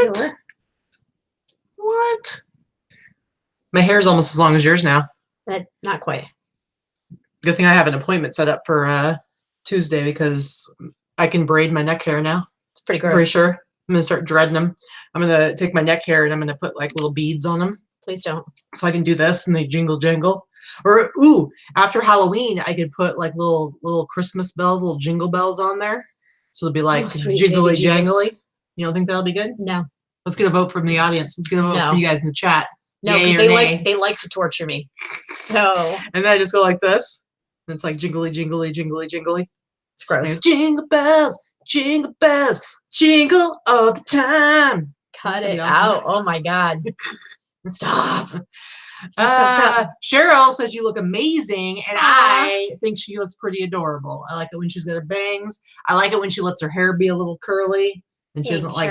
What? What? My hair's almost as long as yours now. Not quite. Good thing I have an appointment set up for Tuesday because I can braid my neck hair now. It's pretty gross. Pretty sure. I'm going to start dreading them. I'm going to take my neck hair and I'm going to put like little beads on them. Please don't. So I can do this and they jingle jangle. Or, ooh, after Halloween, I could put like little Christmas bells, little jingle bells on there. So it'll be like jiggly jangly. You don't think that'll be good? No. Let's get a vote from the audience. Let's get a vote from you guys in the chat. No, because they like to torture me. So. And then I just go like this. And it's like jiggly, jingly, jingly, jingly. It's gross. Jingle bells, jingle all the time. Cut it out. Oh my God. Stop. Stop. Cheryl says you look amazing, and I think she looks pretty adorable. I like it when she's got her bangs. I like it when she lets her hair be a little curly and she doesn't like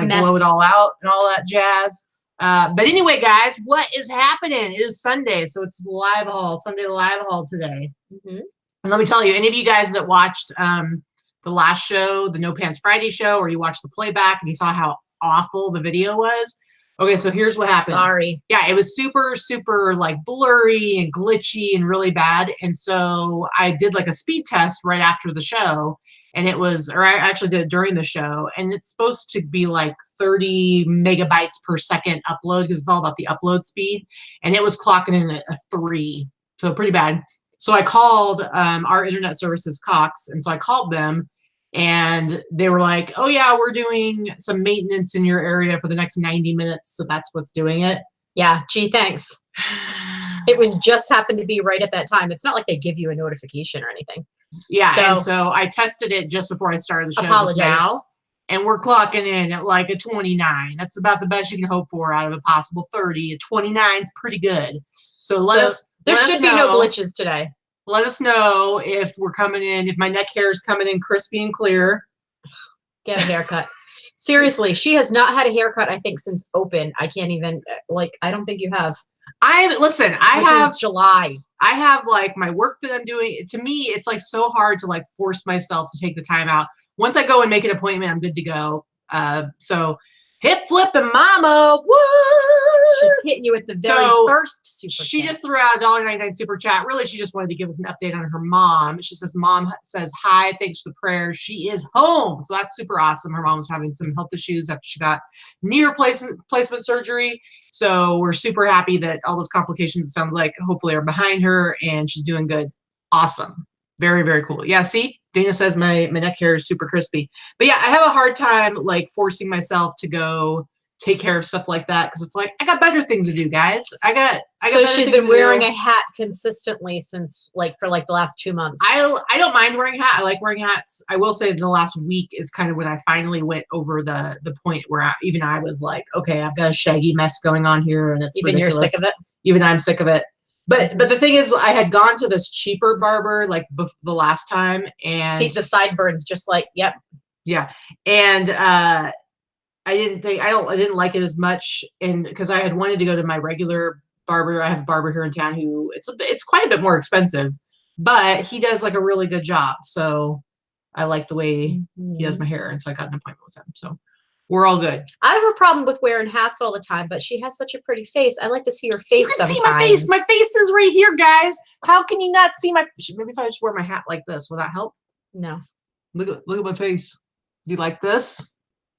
blow it all out and all that jazz. But anyway, guys, what is happening? It is Sunday, so it's live haul, Sunday live haul today. And let me tell you, any of you guys that watched the last show, the No Pants Friday show, or you watched the playback and you saw how awful the video was. Okay, so here's what happened. Sorry. Yeah, it was super, super like blurry and glitchy and really bad. And so I did like a speed test right after the show. And it was, or I actually did it during the show. And it's supposed to be like 30 megabytes per second upload because it's all about the upload speed. And it was clocking in at a 3. So pretty bad. So I called our internet services, Cox. And so I called them. And they were like, oh, yeah, we're doing some maintenance in your area for the next 90 minutes. So that's what's doing it. Yeah. Gee, thanks. It was just happened to be right at that time. It's not like they give you a notification or anything. Yeah. And so I tested it just before I started the show just now. And we're clocking in at like a 29. That's about the best you can hope for out of a possible 30. A 29 is pretty good. So there should be no glitches today. Let us know if we're coming in, if my neck hair is coming in crispy and clear. Get a haircut. Seriously, she has not had a haircut, I think, since open. I can't even, I don't think you have. I have July. I have like my work that I'm doing. To me, it's like so hard to like force myself to take the time out. Once I go and make an appointment, I'm good to go. So hip flip and mama, what? She's hitting you with the very first super chat. She just threw out a $1.99 super chat. Really, she just wanted to give us an update on her mom. She says, Mom says, hi, thanks for the prayers. She is home. So that's super awesome. Her mom was having some health issues after she got knee replacement surgery. So we're super happy that all those complications, it sounds like, hopefully are behind her and she's doing good. Awesome. Very, very cool. Yeah, see? Dana says my neck hair is super crispy. But yeah, I have a hard time like forcing myself to go take care of stuff like that because it's like I got better things to do, guys. So she's been wearing a hat consistently since for the last 2 months. I don't mind wearing a hat. I like wearing hats. I will say the last week is kind of when I finally went over the point where even I was like, okay, I've got a shaggy mess going on here, and it's even ridiculous. You're sick of it. Even I'm sick of it. But the thing is, I had gone to this cheaper barber like the last time, and see the sideburns, just like yep, yeah, and I didn't like it as much, and because I had wanted to go to my regular barber. I have a barber here in town who it's quite a bit more expensive, but he does like a really good job. So I like the way he does my hair, and so I got an appointment with him. So we're all good. I have a problem with wearing hats all the time, but she has such a pretty face. I like to see her face sometimes. See my face. My face is right here, guys. How can you not see my? Maybe if I just wear my hat like this, will that help? No. Look at my face. Do you like this?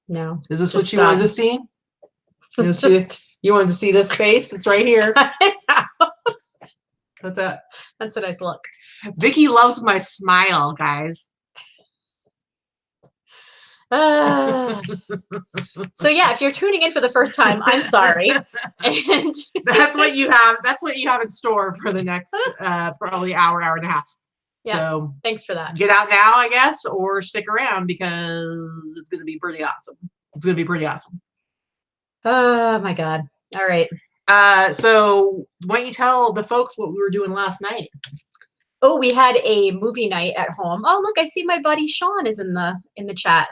No. Is this what you wanted to see? You wanted to see this face? It's right here. What's that? That's a nice look. Vikki loves my smile, guys. So yeah, if you're tuning in for the first time, I'm sorry. And that's what you have. That's what you have in store for the next probably hour and a half. Yeah, so thanks for that. Get out now, I guess, or stick around because it's going to be pretty awesome. It's going to be pretty awesome. Oh my God. All right. So why don't you tell the folks what we were doing last night? Oh, we had a movie night at home. Oh, look, I see my buddy Sean is in the chat.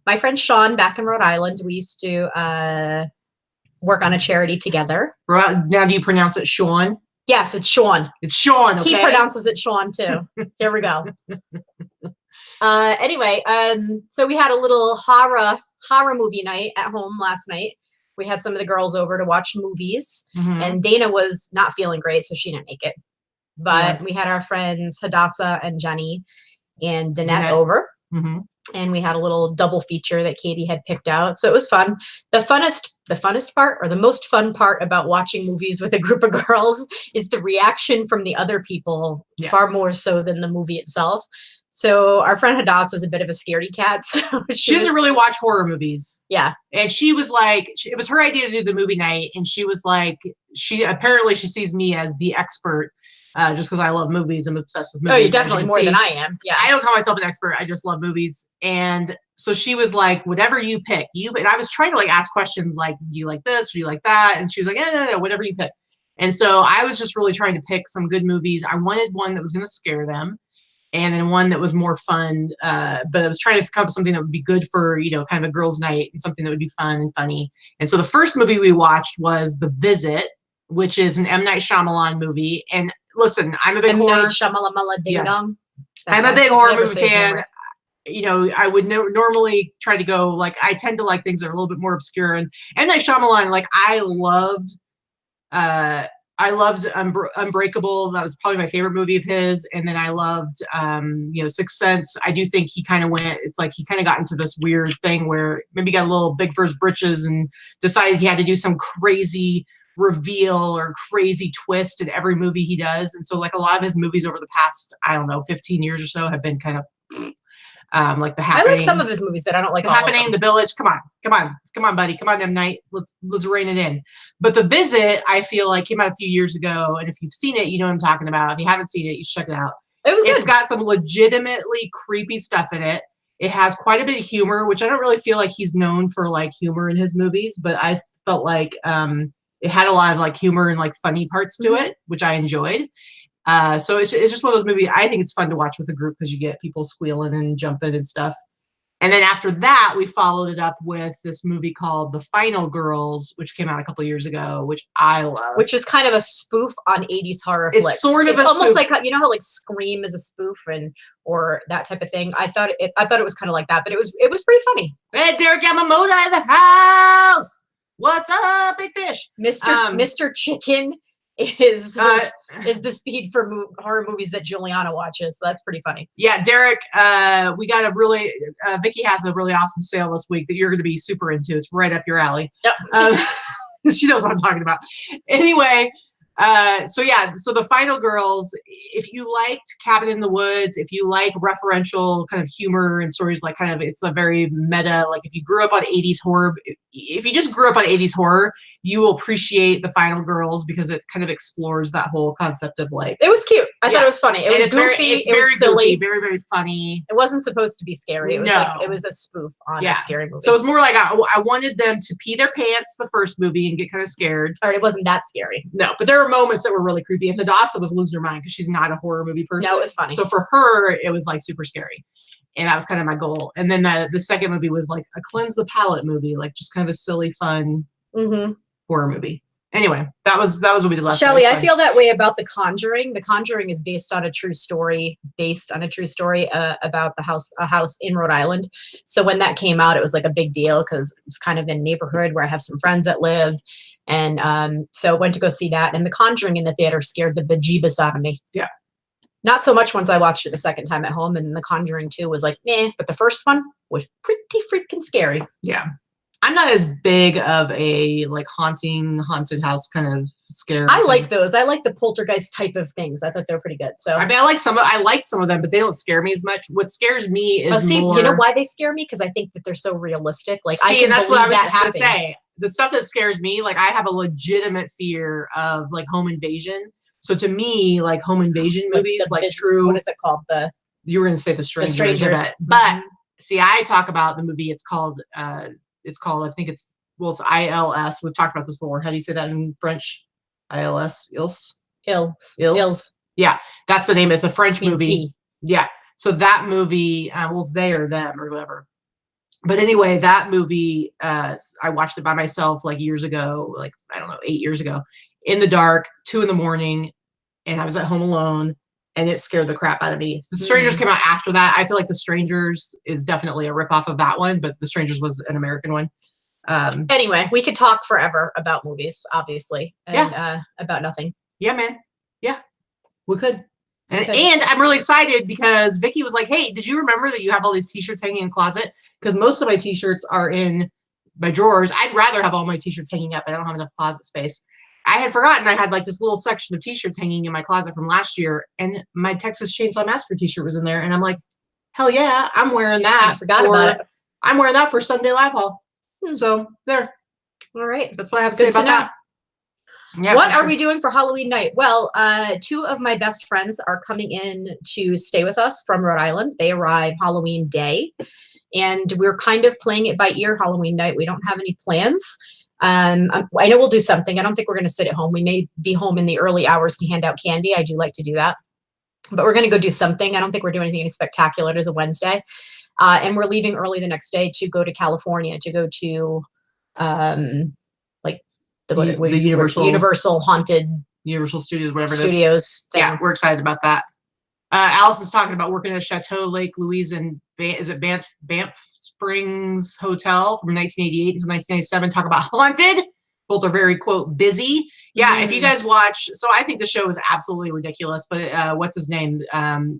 My friend Sean back in Rhode Island. We used to work on a charity together. Now, do you pronounce it Sean? Yes, it's Sean. It's Sean. Okay? He pronounces it Sean too. Here we go. Anyway, so we had a little horror horror movie night at home last night. We had some of the girls over to watch movies, and Dana was not feeling great, so she didn't make it. But we had our friends Hadassah and Jenny and Danette over. And we had a little double feature that Katie had picked out. So it was fun. The funnest part, or the most fun part about watching movies with a group of girls, is the reaction from the other people, far more so than the movie itself. So our friend Hadassah is a bit of a scaredy cat. So she doesn't really watch horror movies. Yeah. And she was like, it was her idea to do the movie night. And she was like, she sees me as the expert. Just because I love movies, I'm obsessed with movies. Oh, you're definitely more than I am. Yeah, I don't call myself an expert. I just love movies. And so she was like, whatever you pick, and I was trying to like ask questions like, do you like this? Or do you like that? And she was like, no, whatever you pick. And so I was just really trying to pick some good movies. I wanted one that was going to scare them, and then one that was more fun. But I was trying to come up with something that would be good for, kind of a girls' night, and something that would be fun and funny. And so the first movie we watched was The Visit, which is an M. Night Shyamalan movie. And listen, I'm a big horror. I'm a big horror movie fan. I would nearly try to go, like, I tend to like things that are a little bit more obscure. And M. Night Shyamalan, like, I loved Unbreakable. That was probably my favorite movie of his. And then I loved, Sixth Sense. I do think he kind of got into this weird thing where maybe got a little big for his britches and decided he had to do some crazy reveal or crazy twist in every movie he does. And so like a lot of his movies over the past, 15 years or so have been kind of like The Happening. I like some of his movies, but I don't like The Happening, The Village. Come on, buddy. Come on, M. Night. Let's rein it in. But The Visit, I feel like, came out a few years ago. And if you've seen it, you know what I'm talking about. If you haven't seen it, you should check it out. It's got some legitimately creepy stuff in it. It has quite a bit of humor, which I don't really feel like he's known for like humor in his movies, but I felt like it had a lot of like humor and like funny parts to it, which I enjoyed. So it's just one of those movies. I think it's fun to watch with a group because you get people squealing and jumping and stuff. And then after that, we followed it up with this movie called The Final Girls, which came out a couple of years ago, which I love. Which is kind of a spoof on 80s horror flicks. It's sort of it's almost spoof. Like, you know how like Scream is a spoof or that type of thing. I thought it was kind of like that, but it was pretty funny. Hey, Derek Yamamoto in the house. What's up, big fish? Mr. Chicken is the speed for horror movies that Juliana watches. So that's pretty funny. Yeah, Derek, we got Vikki has a really awesome sale this week that you're going to be super into. It's right up your alley. Yep. She knows what I'm talking about. Anyway, so The Final Girls, if you liked Cabin in the Woods, if you like referential kind of humor and stories, like kind of, it's a very meta, like if you grew up on 80s horror, if you just grew up on 80s horror, you will appreciate The Final Girls because it kind of explores that whole concept of like. It was cute. I thought it was funny. It was goofy. It was silly. Very, very funny. It wasn't supposed to be scary. It was it was a spoof on a scary movie. So it was more like I wanted them to pee their pants the first movie and get kind of scared. Or it wasn't that scary. No, but there were moments that were really creepy. And Hadassah was losing her mind because she's not a horror movie person. No, it was funny. So for her, it was like super scary. And that was kind of my goal. And then the second movie was like a cleanse the palate movie, like just kind of a silly, fun horror movie. Anyway, that was what we did last night. Shelley, I feel that way about The Conjuring. The Conjuring is based on a true story about a house in Rhode Island. So when that came out, it was like a big deal because it was kind of in a neighborhood where I have some friends that live. And so I went to go see that. And The Conjuring in the theater scared the bejeebus out of me. Yeah. Not so much once I watched it the second time at home, and The Conjuring 2 was like, meh, but the first one was pretty freaking scary. Yeah. I'm not as big of a like haunted house kind of scare. I like those. I like the poltergeist type of things. I thought they were pretty good. So I mean, I like some of them, but they don't scare me as much. What scares me is more. You know why they scare me? Because I think that they're so realistic. Like and that's what I was just gonna say. The stuff that scares me, like I have a legitimate fear of like home invasion. So to me, like home invasion movies, like true. What is it called? You were going to say The Strangers. But see, I talk about the movie. It's called. I think it's ILS. We've talked about this before. How do you say that in French? ILS. Ils. Yeah, that's the name. It's a French movie. Yeah. So that movie, it's they or them or whatever. But anyway, that movie, I watched it by myself like years ago, like, I don't know, 8 years ago, in the dark, 2 a.m, and I was at home alone. and it scared the crap out of me. The Strangers came out after that. I feel like The Strangers is definitely a ripoff of that one, but The Strangers was an American one. Anyway, we could talk forever about movies, obviously, and about nothing. Yeah, man. Yeah, we could. And I'm really excited because Vikki was like, hey, did you remember that you have all these t-shirts hanging in the closet? Because most of my t-shirts are in my drawers. I'd rather have all my t-shirts hanging up. I don't have enough closet space. I had forgotten I had like this little section of t-shirts hanging in my closet from last year, and my Texas Chainsaw Massacre t-shirt was in there, and I'm like, hell yeah, I'm wearing that. I forgot about it. I'm wearing that for Sunday Live Haul. So there. All right. That's what I have to say about that. Yeah, what are we doing for Halloween night? Well, two of my best friends are coming in to stay with us from Rhode Island. They arrive Halloween day, and we're kind of playing it by ear Halloween night. We don't have any plans. I know we'll do something. I don't think we're going to sit at home. We may be home in the early hours to hand out candy. I do like to do that. But we're going to go do something. I don't think we're doing anything spectacular. It is a Wednesday. And we're leaving early the next day to go to California, to go to like the Universal Haunted Universal Studios, whatever Studios it is. Yeah, we're excited about that. Allison's talking about working at Chateau Lake Louise in Banff Springs Hotel from 1988 to 1997. Talk about haunted. Both are very, quote, busy. Yeah, if you guys watch, so I think the show is absolutely ridiculous, but what's his name?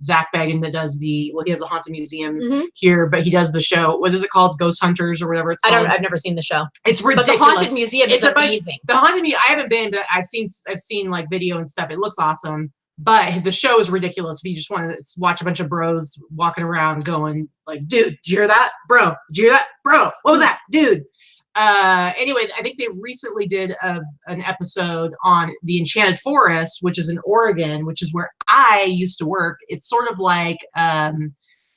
Zach Baggin that does he has a haunted museum here, but he does the show. What is it called? Ghost Hunters or whatever it's called? I've never seen the show. It's ridiculous. But the haunted museum is amazing. The haunted museum, I haven't been, but I've seen like video and stuff. It looks awesome. But the show is ridiculous. If you just want to watch a bunch of bros walking around going like, dude, did you hear that? Bro, did you hear that? Bro, what was that? Dude. Anyway, I think they recently did an episode on the Enchanted Forest, which is in Oregon, which is where I used to work. It's sort of like,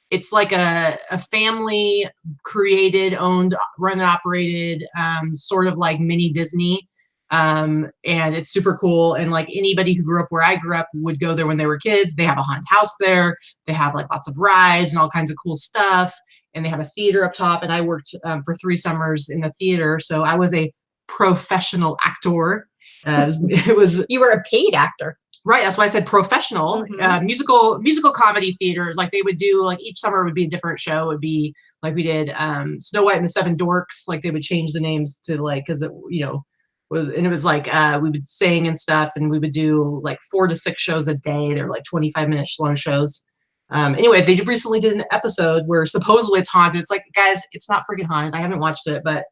it's like a family created, owned, run and operated, sort of like mini Disney. And it's super cool. And like anybody who grew up where I grew up would go there when they were kids. They have a haunted house there. They have like lots of rides and all kinds of cool stuff. And they have a theater up top. And I worked for 3 summers in the theater. So I was a professional actor. You were a paid actor. Right. That's why I said professional. Musical comedy theaters. Like they would do, like each summer would be a different show. It would be like we did Snow White and the Seven Dorks. Like they would change the names to like, because it, it was like we would sing and stuff, and we would do like 4 to 6 shows a day. They were like 25-minute long shows. Anyway, they recently did an episode where supposedly it's haunted. It's like, guys, it's not freaking haunted. I haven't watched it, but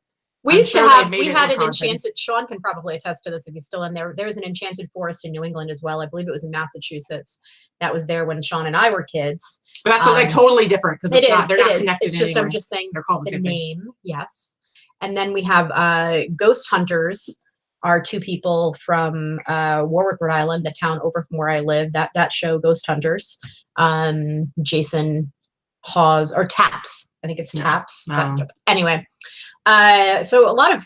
we had an enchanted. Sean can probably attest to this if he's still in there. There's an Enchanted Forest in New England as well. I believe it was in Massachusetts. That was there when Sean and I were kids. But that's like totally different because they're not connected. It's just I'm just saying they're called the name. Thing. Yes, and then we have Ghost Hunters. Are 2 people from Warwick, Rhode Island, the town over from where I live. That show, Ghost Hunters. Jason Hawes or Taps. I think it's Taps. Anyway, so a lot of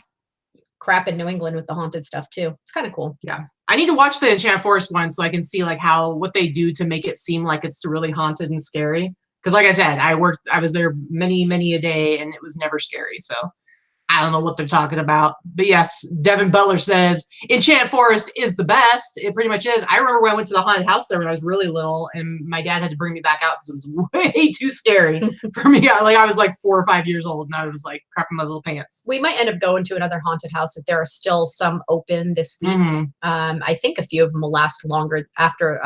crap in New England with the haunted stuff too. It's kind of cool. Yeah, I need to watch the Enchanted Forest one so I can see like what they do to make it seem like it's really haunted and scary. Because like I said, I was there many a day, and it was never scary. So. I don't know what they're talking about. But yes, Devin Butler says Enchanted Forest is the best. It pretty much is. I remember when I went to the haunted house there when I was really little, and my dad had to bring me back out because it was way too scary for me. I was like 4 or 5 years old, and I was like crapping my little pants. We might end up going to another haunted house if there are still some open this week. I think a few of them will last longer after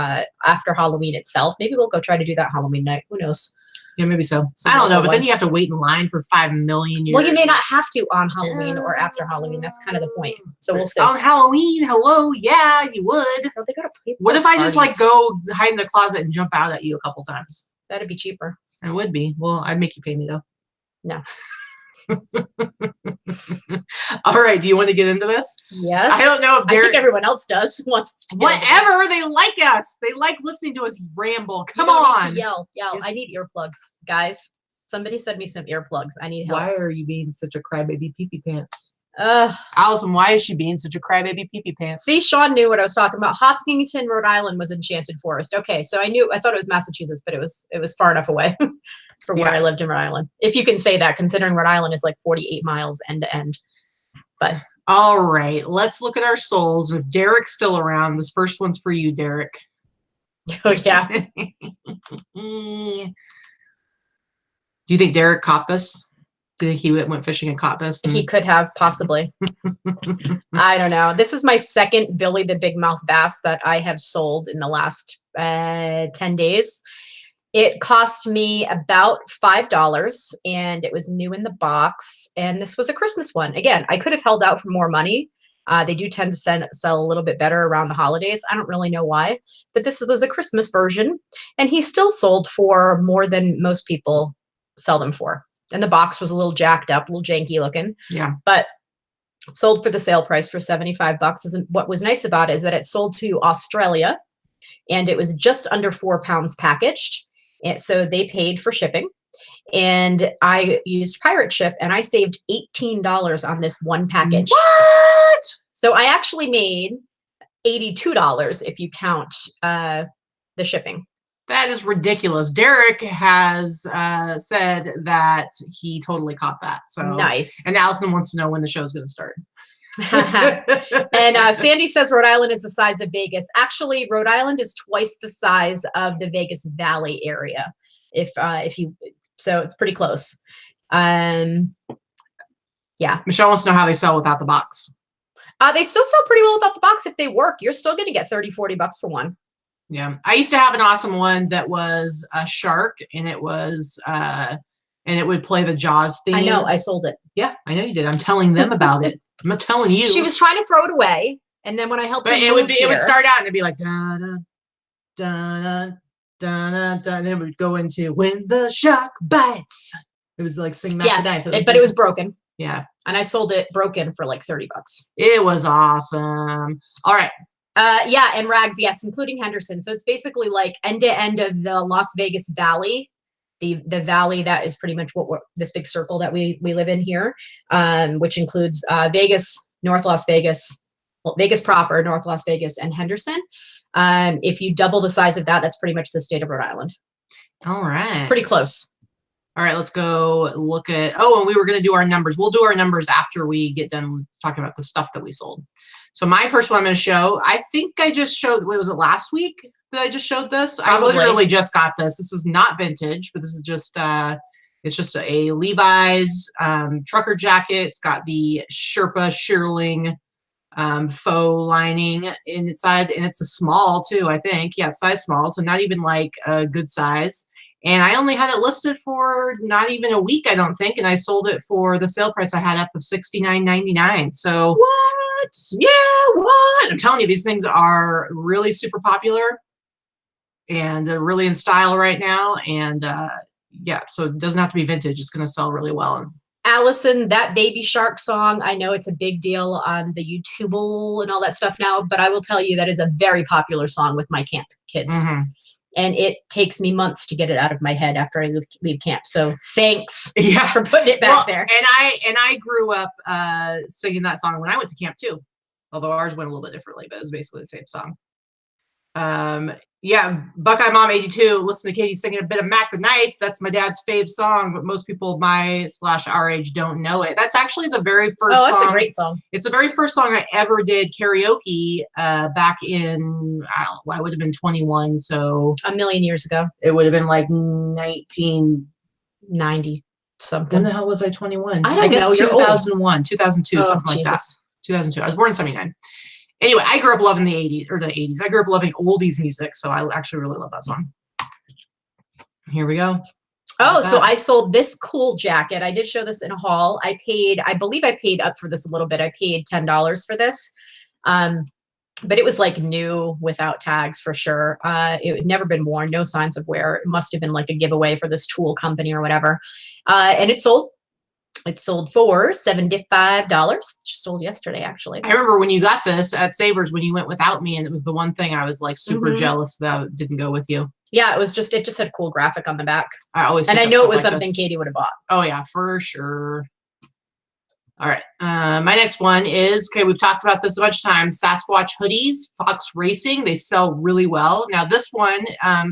Halloween itself. Maybe we'll go try to do that Halloween night. Who knows? Yeah, maybe so. I don't know, but then you have to wait in line for 5 million years. Well, you may not have to on Halloween or after Halloween. That's kind of the point. So we'll see. On Halloween, hello, yeah, you would. No, they got what if I just like go hide in the closet and jump out at you a couple times? That'd be cheaper. It would be. Well, I'd make you pay me though. No. All right. Do you want to get into this? Yes. I don't know if Derek. I think everyone else does. Whatever. They like us. They like listening to us ramble. Come on. Need to yell. Yes. I need earplugs, guys. Somebody send me some earplugs. I need help. Why are you being such a crybaby pee-pee pants? Allison, why is she being such a crybaby pee-pee pants? See, Sean knew what I was talking about. Hopkinton, Rhode Island was Enchanted Forest. Okay, so I thought it was Massachusetts, but it was far enough away from where I lived in Rhode Island. If you can say that, considering Rhode Island is like 48 miles end to end. But all right, let's look at our souls. If Derek's still around, this first one's for you, Derek. Oh yeah. Do you think Derek caught this? Do you think he went fishing and caught this? He could have, possibly. I don't know. This is my second Billy the Big Mouth bass that I have sold in the last 10 days. It cost me about $5 and it was new in the box. And this was a Christmas one. Again, I could have held out for more money. They do tend to sell a little bit better around the holidays. I don't really know why, but this was a Christmas version. And he still sold for more than most people sell them for. And the box was a little jacked up, a little janky looking. Yeah. But sold for the sale price for $75. And what was nice about it is that it sold to Australia and it was just under 4 pounds packaged. And so they paid for shipping. And I used pirate ship and I saved $18 on this one package. What? So I actually made $82 if you count the shipping. That is ridiculous. Derek has said that he totally caught that. So nice. And Allison wants to know when the show's going to start. And Sandy says Rhode Island is the size of Vegas. Actually, Rhode Island is twice the size of the Vegas Valley area. So it's pretty close. Yeah. Michelle wants to know how they sell without the box. They still sell pretty well without the box. If they work, you're still going to get $30-40 for one. Yeah. I used to have an awesome one that was a shark and it was and it would play the Jaws theme. I know, I sold it. Yeah, I know you did. I'm telling them about it. I'm not telling you. She was trying to throw it away, and then when I helped her, it would start out and it'd be like da da da da da, and it would go into when the shark bites. It was like sing Matt the Knife. But it was broken. Yeah, and I sold it broken for like $30. It was awesome. All right. Yeah, and Rags, yes, including Henderson. So it's basically like end to end of the Las Vegas Valley. The valley that is pretty much what this big circle that we live in here, which includes Vegas, North Las Vegas, well, Vegas proper, North Las Vegas, and Henderson. If you double the size of that, that's pretty much the state of Rhode Island. All right. Pretty close. All right, let's go look at, and we were going to do our numbers. We'll do our numbers after we get done talking about the stuff that we sold. So my first one I'm going to show, I think I just showed, was it last week that I just showed this? Probably. I literally just got this. This is not vintage, but this is just, it's just a Levi's trucker jacket. It's got the Sherpa shearling faux lining inside, and it's a small too, I think. Yeah, it's size small, so not even like a good size. And I only had it listed for not even a week, I don't think, and I sold it for the sale price I had up of $69.99. So what? Yeah, what? I'm telling you, these things are really super popular, and they're really in style right now. And yeah, so it doesn't have to be vintage; it's going to sell really well. Allison, that Baby Shark song, I know it's a big deal on the YouTube and all that stuff now, but I will tell you that is a very popular song with my camp kids. Mm-hmm. And it takes me months to get it out of my head after I leave camp. So thanks for putting it back there. And I grew up singing that song when I went to camp too. Although ours went a little bit differently, but it was basically the same song. Yeah, Buckeye Mom 82, listen to Katie singing a bit of Mac the Knife. That's my dad's fave song, but most people my/our age don't know it. That's actually the very first song. Oh, that's a great song. It's the very first song I ever did karaoke back in, I would have been 21, so. A million years ago. It would have been like 1990 something. When the hell was I 21? I guess know. 2001, 2002, something Jesus. like that. 2002. I was born in 79. Anyway, I grew up loving the 80s. I grew up loving oldies music, so I actually really love that song. Here we go. Oh, so I sold this cool jacket. I did show this in a haul. I believe I paid up for this a little bit. I paid $10 for this. But it was like new without tags for sure. It had never been worn, no signs of wear. It must have been like a giveaway for this tool company or whatever. And it sold. It sold for $75. Just sold yesterday, actually. I remember when you got this at Savers when you went without me, and it was the one thing I was like super jealous that didn't go with you. Yeah, it just had cool graphic on the back. I always and I know it was something Katie would have bought. Oh yeah, for sure. All right, my next one is, okay, we've talked about this a bunch of times, Sasquatch hoodies, Fox Racing. They sell really well. Now this one,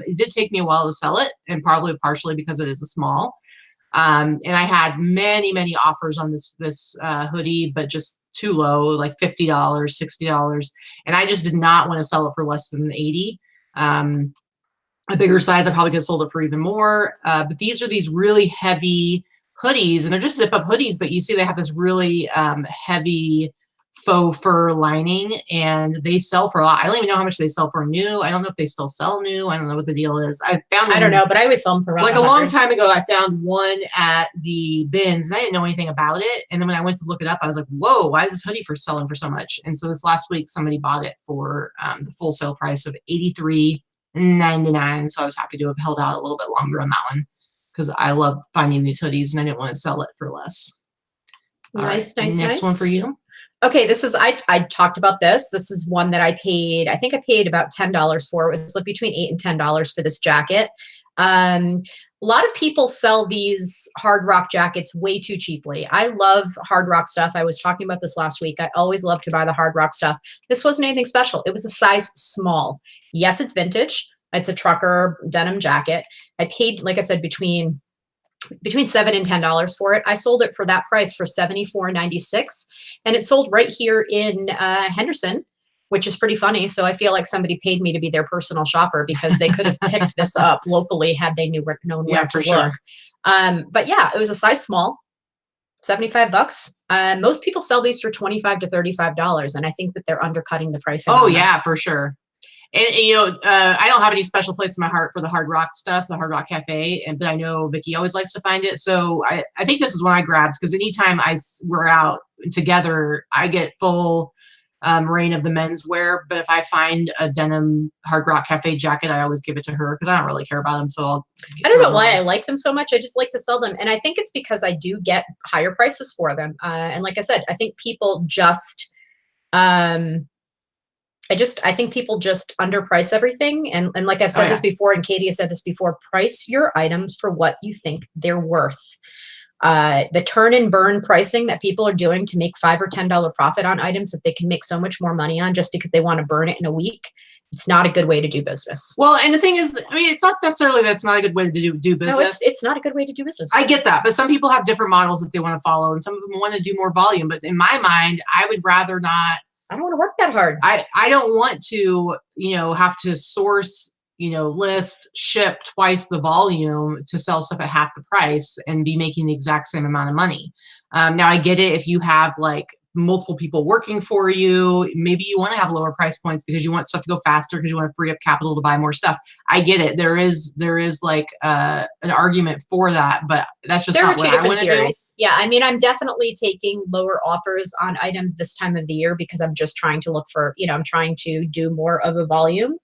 it did take me a while to sell it, and probably partially because it is a small. And I had many offers on this hoodie, but just too low, like $50, $60. And I just did not want to sell it for less than $80. A bigger size, I probably could have sold it for even more. But these are these really heavy hoodies, and they're just zip up hoodies, but you see they have this really heavy faux fur lining, and they sell for a lot. I don't even know how much they sell for new. I don't know if they still sell new. I don't know what the deal is. I found them, I don't know, but I always sell them for around like 100. a long time ago. I found one at the bins, and I didn't know anything about it. And then when I went to look it up, I was like, "Whoa, why is this hoodie for selling for so much?" And so this last week, somebody bought it for the full sale price of $83.99. So I was happy to have held out a little bit longer on that one because I love finding these hoodies, and I didn't want to sell it for less. Nice, All right, nice, next one for you. Okay, this is I talked about this. This is one that I paid. I think I paid about $10 for. It was like between $8 and $10 for this jacket. A lot of people sell these Hard Rock jackets way too cheaply. I love Hard Rock stuff. I was talking about this last week. I always love to buy the Hard Rock stuff. This wasn't anything special. It was a size small. Yes, it's vintage. It's a trucker denim jacket. I paid, like I said, between $7 and $10 for it. I sold it for that price for $74.96, and it sold right here in Henderson, which is pretty funny. So I feel like somebody paid me to be their personal shopper because they could have picked this up locally had they known where to look. But yeah, it was a size small, $75. Most people sell these for $25 to $35, and I think that they're undercutting the price. Oh yeah, for sure. And you know, I don't have any special place in my heart for the Hard Rock stuff, the Hard Rock Cafe, but I know Vikki always likes to find it. So I think this is one I grabbed because anytime we're out together, I get full reign of the menswear. But if I find a denim Hard Rock Cafe jacket, I always give it to her because I don't really care about them. So I don't know why I like them so much. I just like to sell them, and I think it's because I do get higher prices for them. And like I said, I think people just. I think people just underprice everything. And like I've said this before, and Katie has said this before, price your items for what you think they're worth. The turn and burn pricing that people are doing to make $5 or $10 profit on items that they can make so much more money on just because they want to burn it in a week. It's not a good way to do business. Well, and the thing is, I mean, it's not necessarily that it's not a good way to do business. No, it's not a good way to do business. I get that, but some people have different models that they want to follow, and some of them want to do more volume. But in my mind, I would rather not. I don't want to work that hard. I don't want to, have to source, list, ship twice the volume to sell stuff at half the price and be making the exact same amount of money. Now I get it if you have like multiple people working for you, maybe you want to have lower price points because you want stuff to go faster because you want to free up capital to buy more stuff. I get it. There is like an argument for that, but that's just not what I want to do. Yeah, I mean, I'm definitely taking lower offers on items this time of the year because I'm just trying to look for, I'm trying to do more of a volume.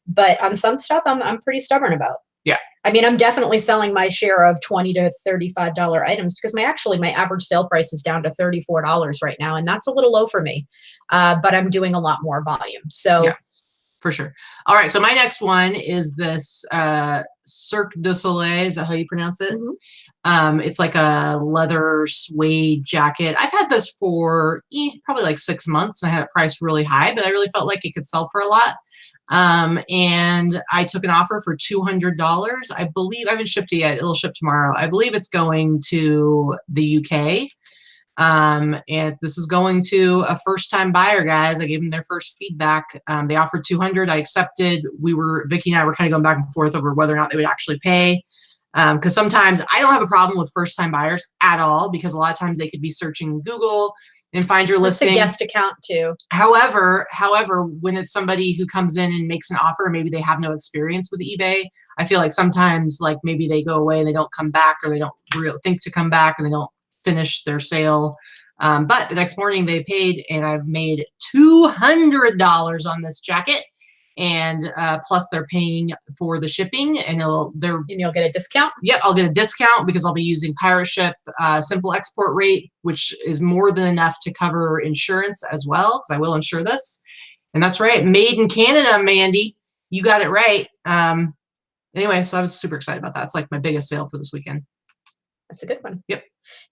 But on some stuff, I'm pretty stubborn about. Yeah. I mean, I'm definitely selling my share of $20 to $35 items because my average sale price is down to $34 right now. And that's a little low for me. But I'm doing a lot more volume. So yeah, for sure. All right. So my next one is this Cirque du Soleil. Is that how you pronounce it? Mm-hmm. It's like a leather suede jacket. I've had this for probably like 6 months. I had it priced really high, but I really felt like it could sell for a lot. And I took an offer for $200. I believe I haven't shipped it yet. It'll ship tomorrow. I believe it's going to the UK. And this is going to a first-time buyer, guys. I gave them their first feedback. They offered $200. I accepted. Vikki and I were kind of going back and forth over whether or not they would actually pay. Because sometimes I don't have a problem with first-time buyers at all because a lot of times they could be searching Google and find your listing. It's a guest account too. However, when it's somebody who comes in and makes an offer, maybe they have no experience with eBay. I feel like sometimes like maybe they go away and they don't come back, or they don't really think to come back and they don't finish their sale. But the next morning they paid, and I've made $200 on this jacket. And plus they're paying for the shipping, and you'll get a discount. Yep, I'll get a discount because I'll be using Pirate Ship simple export rate, which is more than enough to cover insurance as well, because I will insure this. And that's right, made in Canada, Mandy. You got it right. Anyway, so I was super excited about that. It's like my biggest sale for this weekend. That's a good one. Yep.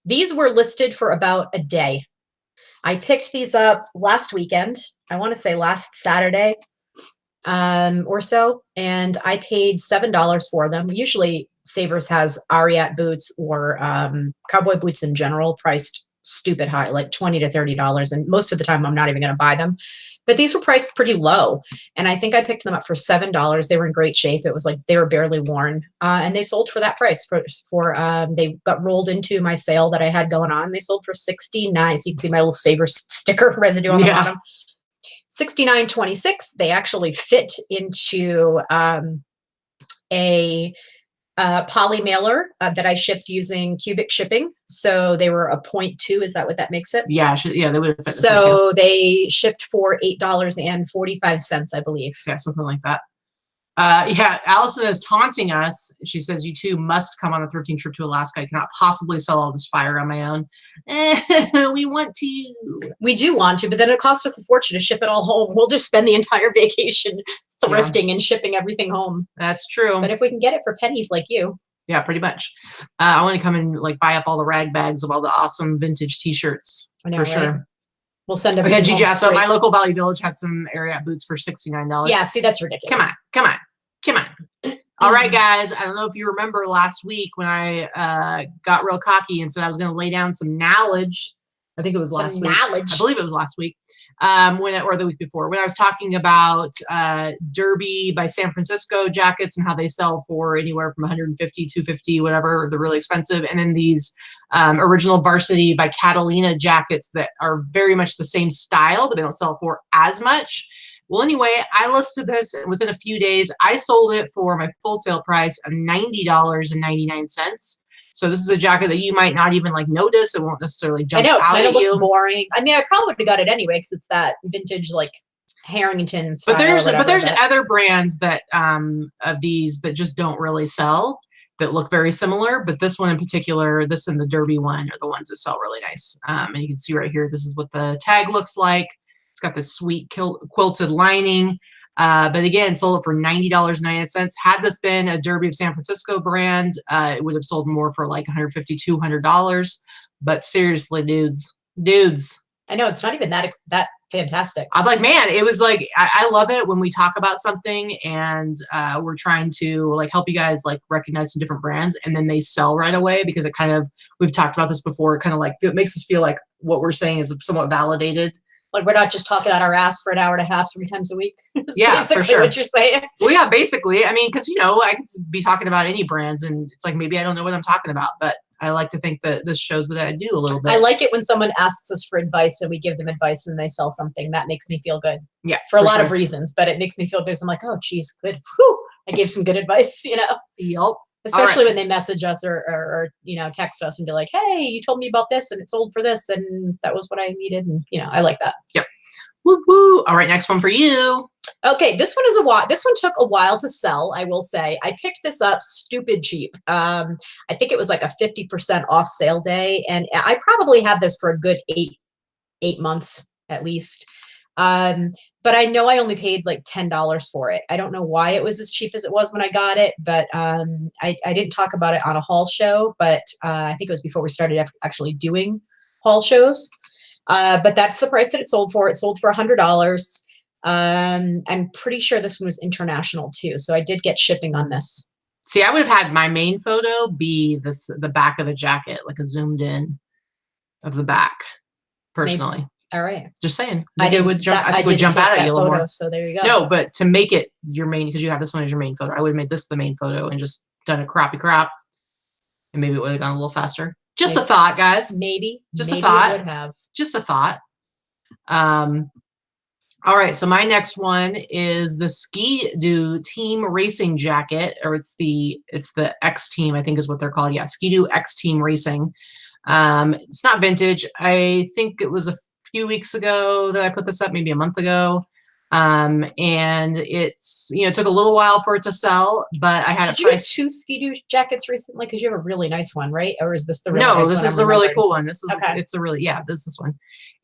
These were listed for about a day. I picked these up last weekend. I want to say last Saturday. Or so, and I paid $7 for them. Usually Savers has Ariat boots or cowboy boots in general priced stupid high, like $20 to $30. And most of the time I'm not even going to buy them. But these were priced pretty low. And I think I picked them up for $7. They were in great shape. It was like they were barely worn. And they sold for that price they got rolled into my sale that I had going on. They sold for $69. So you can see my little Savers sticker residue on the bottom. $69.26. They actually fit into a poly mailer that I shipped using cubic shipping. So they were a 0.2. Is that what that makes it? Yeah, they would have fit. So they shipped for $8.45, I believe. Yeah, something like that. Yeah, Allison is taunting us. She says, you two must come on a thrifting trip to Alaska. I cannot possibly sell all this fire on my own. We want to. We do want to, but then it costs us a fortune to ship it all home. We'll just spend the entire vacation thrifting and shipping everything home. That's true. But if we can get it for pennies like you. Yeah, pretty much. I want to come and like buy up all the rag bags of all the awesome vintage t-shirts. I know, for sure. We'll send them. Okay, Gigi, so my local Valley Village had some Ariat boots for $69. Yeah, see, that's ridiculous. Come on. All right, guys. I don't know if you remember last week when I got real cocky and said I was going to lay down some knowledge. I think it was last week. I believe it was last week. Or the week before, when I was talking about Derby by San Francisco jackets and how they sell for anywhere from $150, $250, whatever, they're really expensive. And then these original Varsity by Catalina jackets that are very much the same style, but they don't sell for as much. Well, anyway, I listed this, and within a few days, I sold it for my full sale price of $90.99. So this is a jacket that you might not even like notice. It won't necessarily jump out at you. I know, it kind of looks boring. I mean, I probably would have got it anyway because it's that vintage like Harrington style. But there's other brands that of these that just don't really sell that look very similar. But this one in particular, this and the Derby one are the ones that sell really nice. And you can see right here, this is what the tag looks like. It's got this sweet quilted lining. But again, sold it for $90.90. Had this been a Derby of San Francisco brand, it would have sold more for like $150, $200. But seriously, dudes. I know, it's not even that fantastic. I'm like, man, it was like, I love it when we talk about something and we're trying to like help you guys like recognize some different brands and then they sell right away because it kind of, we've talked about this before, it kind of like, it makes us feel like what we're saying is somewhat validated. Like we're not just talking out our ass for an hour and a half, 3 times a week. Yeah, for sure. What you're saying. Well, yeah, basically. I mean, because, you know, I could be talking about any brands and it's like, maybe I don't know what I'm talking about, but I like to think that this shows that I do a little bit. I like it when someone asks us for advice and we give them advice and they sell something. That makes me feel good. Yeah. For a lot of reasons, but it makes me feel good. I'm like, oh, geez, good. Whew, I gave some good advice, you know? Yep. Especially when they message us or, you know, text us and be like, hey, you told me about this and it sold for this and that was what I needed. And, you know, I like that. Yep. Woo woo. All right, next one for you. Okay, this one took a while to sell, I will say. I picked this up stupid cheap. I think it was like a 50% off sale day, and I probably had this for a good eight months at least. But I know I only paid like $10 for it. I don't know why it was as cheap as it was when I got it, but I didn't talk about it on a haul show, but I think it was before we started actually doing haul shows. But that's the price that it sold for. It sold for $100. I'm pretty sure this one was international too. So I did get shipping on this. See, I would have had my main photo be the back of the jacket, like a zoomed in of the back, personally. Maybe. All right. Just saying. I think it would jump out at you a little more. So there you go. No, but to make it your main, because you have this one as your main photo, I would have made this the main photo and just done a crappy crap. And maybe it would have gone a little faster. Just a thought, guys. Maybe. Just a thought. It would have. Just a thought. All right. So my next one is the Ski-Doo Team Racing jacket, or it's the X Team, I think is what they're called. Yeah, Ski-Doo X Team Racing. It's not vintage. I think it was a few weeks ago that I put this up, maybe a month ago. And it's, you know, it took a little while for it to sell, but I had Did you get 2 Ski-Doo jackets recently? Because you have a really nice one, right? Or is this the really No, nice this one is the really cool one. This is it's a really this is one.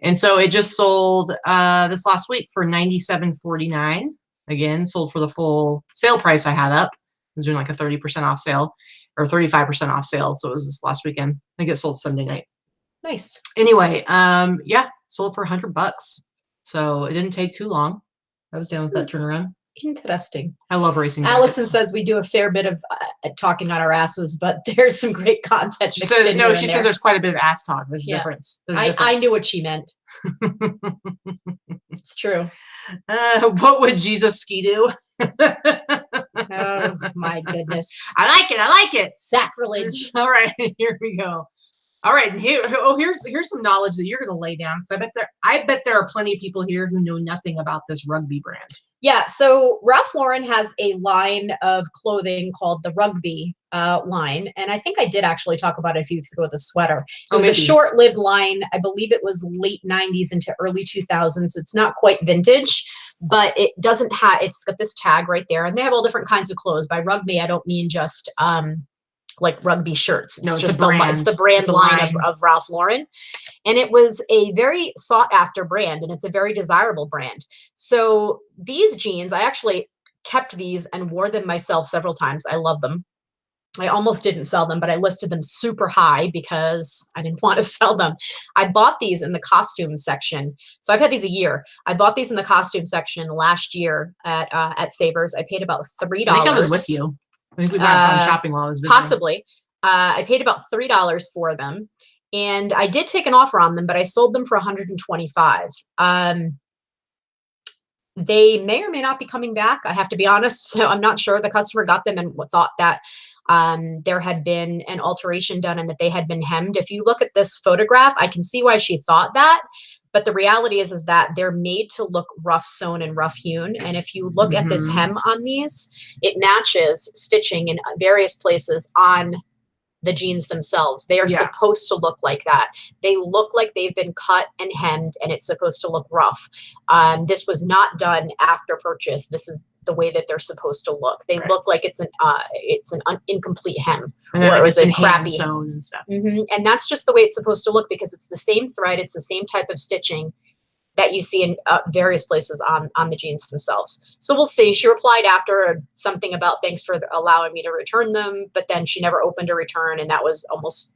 And so it just sold this last week for $97.49. Again, sold for the full sale price I had up. It was doing like a 30% off sale or 35% off sale. So it was this last weekend. I think it sold Sunday night. Nice. Anyway, yeah, sold for $100. So it didn't take too long. I was down with that turnaround. Interesting. I love racing Allison jackets. says we do a fair bit of talking on our asses, but there's some great content. She says no. She says there's quite a bit of ass talk. There's a difference. There's a difference. I knew what she meant. It's true. What would Jesus ski do? Oh my goodness. I like it. I like it. Sacrilege. All right, here we go. All right, here's some knowledge that you're going to lay down, because I bet there are plenty of people here who know nothing about this rugby brand. Yeah, so Ralph Lauren has a line of clothing called the Rugby line, and I think I did actually talk about it a few weeks ago with a sweater. It was a short-lived line. I believe it was late 90s into early 2000s. It's not quite vintage, but it doesn't have, it's got this tag right there, and they have all different kinds of clothes. By rugby, I don't mean just like rugby shirts. It's just it's the brand line of Ralph Lauren. And it was a very sought after brand, and it's a very desirable brand. So these jeans, I actually kept these and wore them myself several times. I love them. I almost didn't sell them, but I listed them super high because I didn't want to sell them. I bought these in the costume section. So I've had these a year. I bought these in the costume section last year at Savers. I paid about $3. I think I was with you. I think we might have gone shopping while I was visiting. Possibly. I paid about $3 for them. And I did take an offer on them, but I sold them for $125. They may or may not be coming back. I have to be honest. So I'm not sure. The customer got them and thought that there had been an alteration done and that they had been hemmed. If you look at this photograph, I can see why she thought that. But the reality is that they're made to look rough sewn and rough hewn. And if you look at this hem on these, it matches stitching in various places on the jeans themselves. They are supposed to look like that. They look like they've been cut and hemmed, and it's supposed to look rough. This was not done after purchase. This is the way that they're supposed to look. They look like it's an incomplete hem, or it was a crappy sewn and stuff. And that's just the way it's supposed to look, because it's the same thread, it's the same type of stitching that you see in various places on the jeans themselves. So we'll see. She replied after something about thanks for allowing me to return them, but then she never opened a return, and that was almost,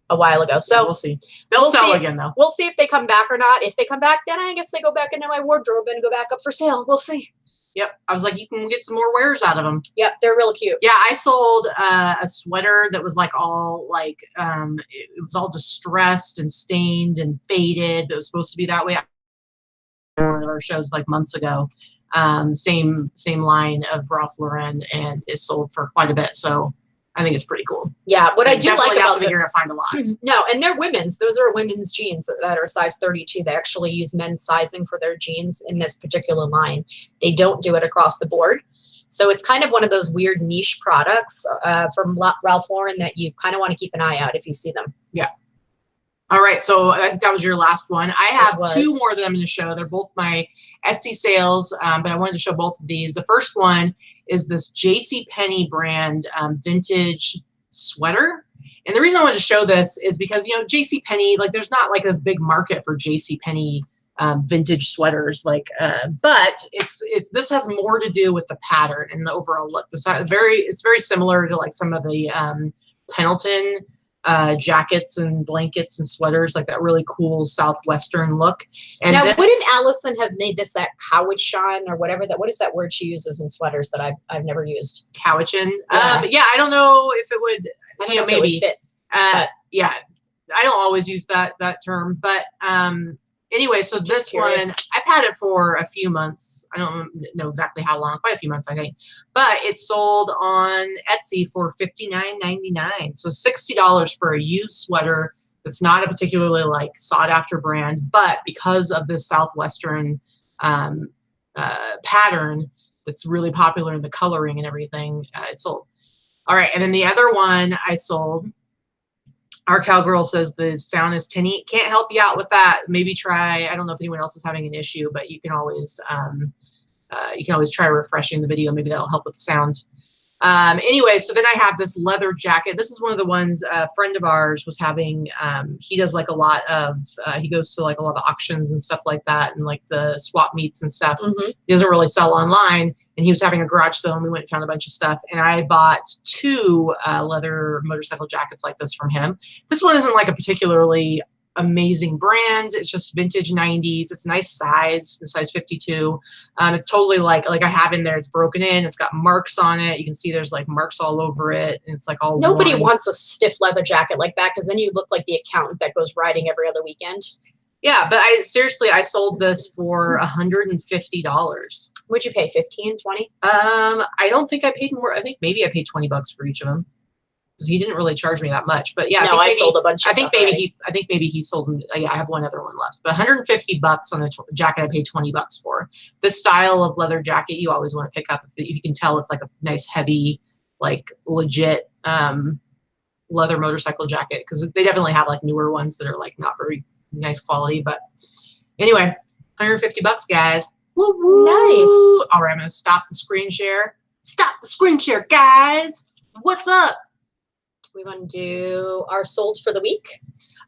a while ago. So we'll see. They'll sell again, though. We'll see if they come back or not. If they come back, then I guess they go back into my wardrobe and go back up for sale. We'll see. Yep. I was like, you can get some more wears out of them. Yep. They're really cute. Yeah. I sold a sweater that was like all like, it was all distressed and stained and faded. It was supposed to be that way. One of our shows like months ago. Same line of Ralph Lauren, and is sold for quite a bit. So I think it's pretty cool. Yeah, what I do like about them, you're gonna find a lot. No, and they're women's. Those are women's jeans that are size 32. They actually use men's sizing for their jeans in this particular line. They don't do it across the board. So it's kind of one of those weird niche products from Ralph Lauren that you kind of want to keep an eye out if you see them. Yeah. All right, so I think that was your last one. I have two more of them in the show. They're both my Etsy sales, but I wanted to show both of these. The first one is this JCPenney brand vintage sweater. And the reason I wanted to show this is because, JCPenney, like there's not like this big market for JCPenney vintage sweaters, like, but this has more to do with the pattern and the overall look. It's very similar to like some of the Pendleton jackets and blankets and sweaters, like that really cool Southwestern look. And now, wouldn't Allison have made this that cowichan or whatever what is that word she uses in sweaters that I've never used? Cowichan. Yeah, I don't know if it would. I don't know maybe if it would fit, yeah, I don't always use that term, but anyway, so this one, I've had it for a few months. I don't know exactly how long, quite a few months, I think. But it's sold on Etsy for $59.99. So $60 for a used sweater that's not a particularly like sought after brand, but because of this Southwestern pattern that's really popular in the coloring and everything, it's sold. All right, and then the other one I sold, our cowgirl says the sound is tinny. Can't help you out with that. Maybe try, I don't know if anyone else is having an issue, but you can always try refreshing the video. Maybe that'll help with the sound. Anyway, so then I have this leather jacket. This is one of the ones a friend of ours was having. He does like a lot of, he goes to like a lot of auctions and stuff like that, and like the swap meets and stuff. He doesn't really sell online. And he was having a garage sale, and we went and found a bunch of stuff. And I bought two leather motorcycle jackets like this from him. This one isn't like a particularly amazing brand. It's just vintage 90s. It's a nice size, size 52. It's totally like I have in there, it's broken in. It's got marks on it. You can see there's like marks all over it. And it's like all Nobody worn. wants a stiff leather jacket like that because then you look like the accountant that goes riding every other weekend. Yeah, but I sold this for $150. Would you pay 15, 20? I don't think I paid more. I think maybe I paid $20 for each of them. He didn't really charge me that much, but yeah, no, I sold a bunch of stuff. I think maybe he sold. Yeah, I have one other one left, but $150 on a jacket I paid $20 for. This style of leather jacket you always want to pick up. If you can tell, it's like a nice, heavy, like legit leather motorcycle jacket, because they definitely have like newer ones that are like not very nice quality. But anyway, $150, guys. Woo woo. Nice. All right, I'm gonna stop the screen share. Stop the screen share, guys. What's up? We want to do our solds for the week.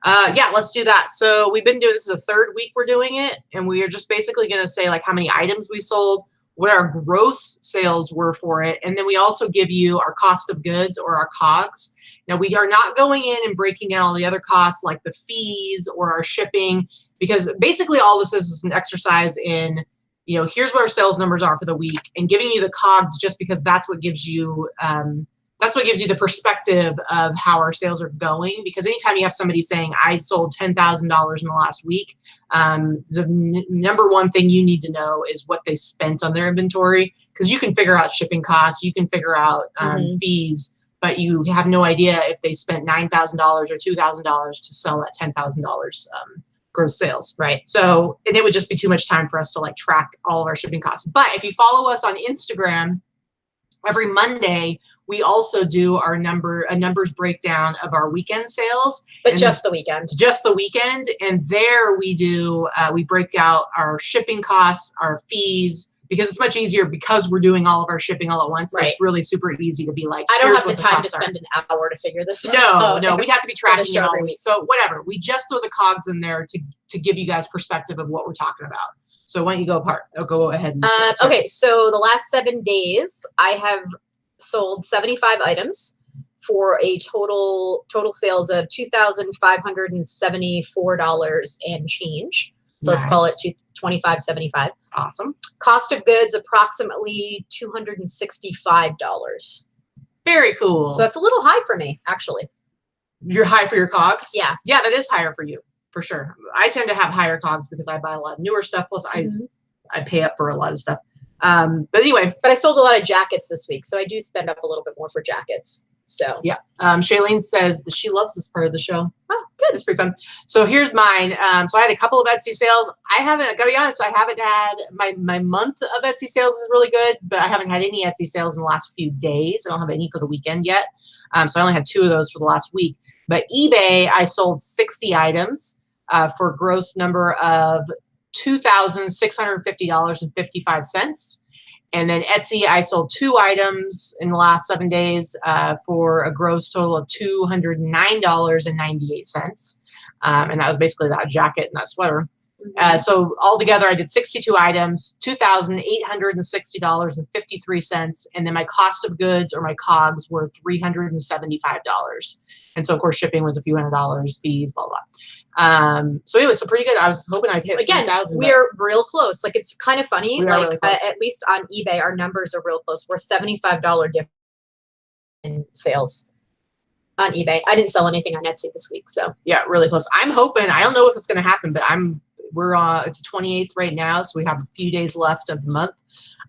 Yeah, let's do that. So we've been doing, this is the third week we're doing it, and we are just basically going to say like how many items we sold, what our gross sales were for it, and then we also give you our cost of goods, or our COGS. Now, we are not going in and breaking down all the other costs like the fees or our shipping, because basically all this is an exercise in, you know, here's what our sales numbers are for the week, and giving you the COGS just because that's what gives you the perspective of how our sales are going. Because anytime you have somebody saying, I sold $10,000 in the last week, the number one thing you need to know is what they spent on their inventory, because you can figure out shipping costs, you can figure out fees, but you have no idea if they spent $9,000 or $2,000 to sell that $10,000 gross sales. Right. So, and it would just be too much time for us to like track all of our shipping costs. But if you follow us on Instagram, every Monday, we also do a numbers breakdown of our weekend sales. But just the weekend. Just the weekend. And there we do, we break out our shipping costs, our fees, because it's much easier because we're doing all of our shipping all at once. Right. So it's really super easy to be like, I don't have the time to spend an hour to figure this out. No, we'd have to be tracking it all every week. So whatever, we just throw the COGS in there to give you guys perspective of what we're talking about. So why don't you go ahead and okay, so the last 7 days, I have sold 75 items for a total sales of $2,574 and change. So Nice. Let's call it $2,575. Awesome. Cost of goods approximately $265. Very cool. So that's a little high for me, actually. You're high for your COGS? Yeah. Yeah, that is higher for you, for sure. I tend to have higher COGS because I buy a lot of newer stuff. Plus, I pay up for a lot of stuff. But anyway. But I sold a lot of jackets this week, so I do spend up a little bit more for jackets. So yeah. Shailene says that she loves this part of the show. Oh, good. It's pretty fun. So here's mine. So I had a couple of Etsy sales. I gotta be honest, I haven't had my month of Etsy sales is really good, but I haven't had any Etsy sales in the last few days. I don't have any for the weekend yet. So I only had 2 of those for the last week. But eBay, I sold 60 items for a gross number of $2,650.55. And then Etsy, I sold 2 items in the last 7 days for a gross total of $209.98. And that was basically that jacket and that sweater. So altogether, I did 62 items, $2,860.53. And then my cost of goods, or my COGS, were $375. And so, of course, shipping was a few $100, fees, blah, blah. So anyway, so pretty good. I was hoping I'd hit 3,000. We are real close. Like, it's kind of funny. Like, really close. At least on eBay, our numbers are real close. We're $75 difference in sales on eBay. I didn't sell anything on Etsy this week, so yeah, really close. I'm hoping. I don't know if it's going to happen, but it's the 28th right now, so we have a few days left of the month.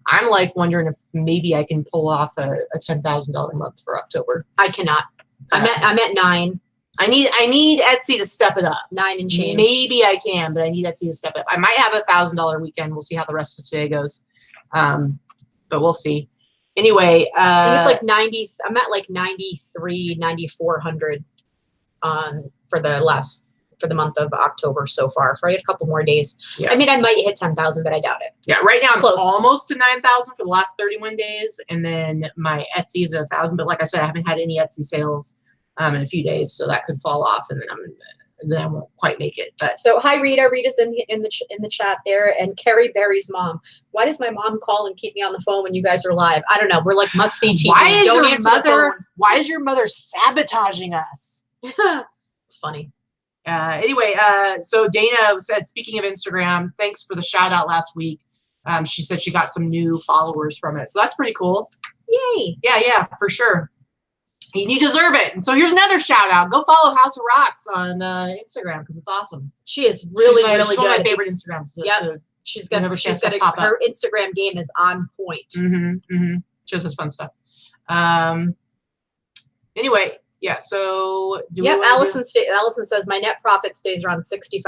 I'm like wondering if maybe I can pull off a $10,000 month for October. I cannot. I'm at 9. I need Etsy to step it up. 9 and change. Maybe I can, but I need Etsy to step it up. I might have a $1,000 weekend. We'll see how the rest of today goes. But we'll see. Anyway, I think it's like 90. I'm at like 93, 9,400 for the month of October so far. For a couple more days. Yeah. I mean, I might hit 10,000, but I doubt it. Yeah, right now I'm close. Almost to 9,000 for the last 31 days, and then my Etsy is 1,000. But like I said, I haven't had any Etsy sales in a few days, so that could fall off, and then I won't quite make it. But so hi Rita. Rita's in the chat there, and Carrie Berry's mom. Why does my mom call and keep me on the phone when you guys are live? I don't know. We're like must see TV. Why is your mother sabotaging us? It's funny. Anyway, so Dana said, speaking of Instagram, thanks for the shout out last week. She said she got some new followers from it. So that's pretty cool. Yay. Yeah, for sure. And you deserve it. And so here's another shout out. Go follow House of Rocks on Instagram because it's awesome. She is really she's really one good. of my favorite Instagrams. She's got her Instagram game is on point. She has fun stuff. Anyway, yeah. So Allison says my net profit stays around 65%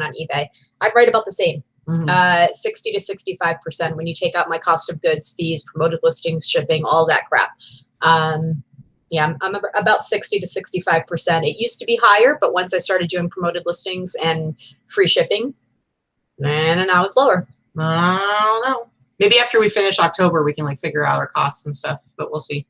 on eBay. I'm right about the same. 60 to 65% when you take out my cost of goods, fees, promoted listings, shipping, all that crap. Yeah, I'm about 60 to 65%. It used to be higher, but once I started doing promoted listings and free shipping, and now it's lower. I don't know. Maybe after we finish October, we can like figure out our costs and stuff, but we'll see.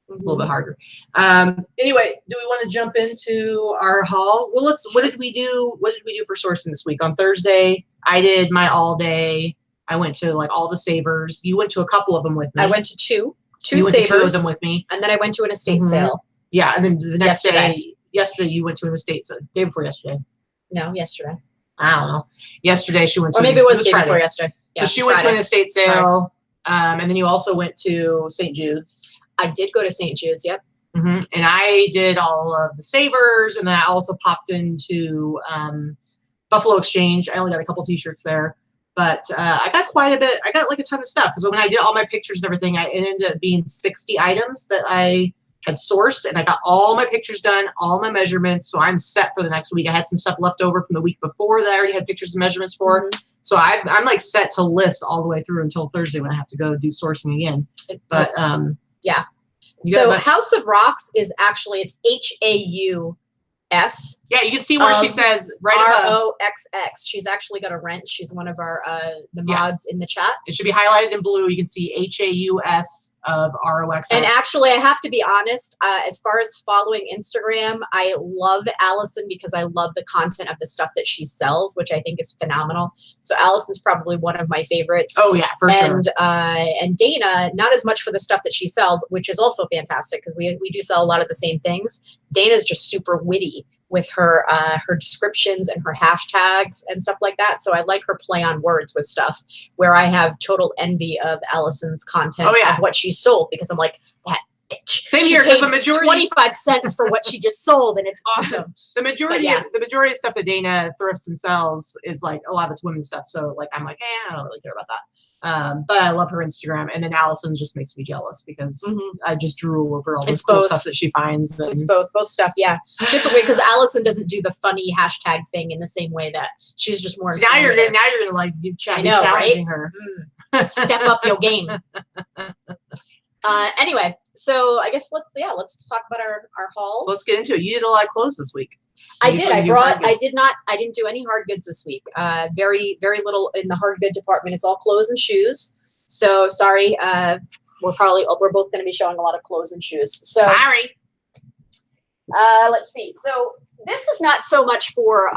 It's a little bit harder. Anyway, do we want to jump into our haul? Well, what did we do? What did we do for sourcing this week? On Thursday, I did my all day. I went to like all the Savers. You went to a couple of them with me. I went to two you Savers. Went to 2 of them with me. And then I went to an estate sale. Yeah, and then the next day, yesterday you went to an estate sale. Day before yesterday. No, yesterday. I don't know. Yesterday she went to. Or maybe it was day before yesterday. Yeah, so she went to an estate sale, and then you also went to St. Jude's. I did go to St. Jude's. Yep. And I did all of the Savers, and then I also popped into Buffalo Exchange. I only got a couple T-shirts there, but I got quite a bit. I got like a ton of stuff because when I did all my pictures and everything, it ended up being 60 items that I had sourced, and I got all my pictures done, all my measurements. So I'm set for the next week. I had some stuff left over from the week before that I already had pictures and measurements for. So I'm like set to list all the way through until Thursday when I have to go do sourcing again. But yeah. So House of Rocks is actually, it's HAUS. Yeah, you can see where she says right above. ROXX. She's actually got a wrench. She's one of our the mods in the chat. It should be highlighted in blue. You can see HAUS of ROXX. And actually, I have to be honest, as far as following Instagram, I love Allison because I love the content of the stuff that she sells, which I think is phenomenal. So Allison's probably one of my favorites. Oh yeah, for sure. And Dana, not as much for the stuff that she sells, which is also fantastic because we do sell a lot of the same things. Dana's just super witty with her her descriptions and her hashtags and stuff like that. So I like her play on words with stuff where I have total envy of Allison's content of what she sold because I'm like, that bitch. Same here, because the majority 25 cents for what she just sold, and it's awesome. The majority of stuff that Dana thrifts and sells is like a lot of it's women's stuff. So like I'm like, I don't really care about that. But I love her Instagram, and then Allison just makes me jealous because I just drool over all the cool stuff that she finds. It's both stuff, yeah. Different way because Allison doesn't do the funny hashtag thing in the same way that she's just more. So now you're gonna like challenging her. Step up your game. Anyway, so I guess let's talk about our hauls. So let's get into it. You did a lot of clothes this week. I did. I didn't do any hard goods this week. Very, very little in the hard good department. It's all clothes and shoes. So sorry. We're both going to be showing a lot of clothes and shoes. So sorry. Let's see. So this is not so much for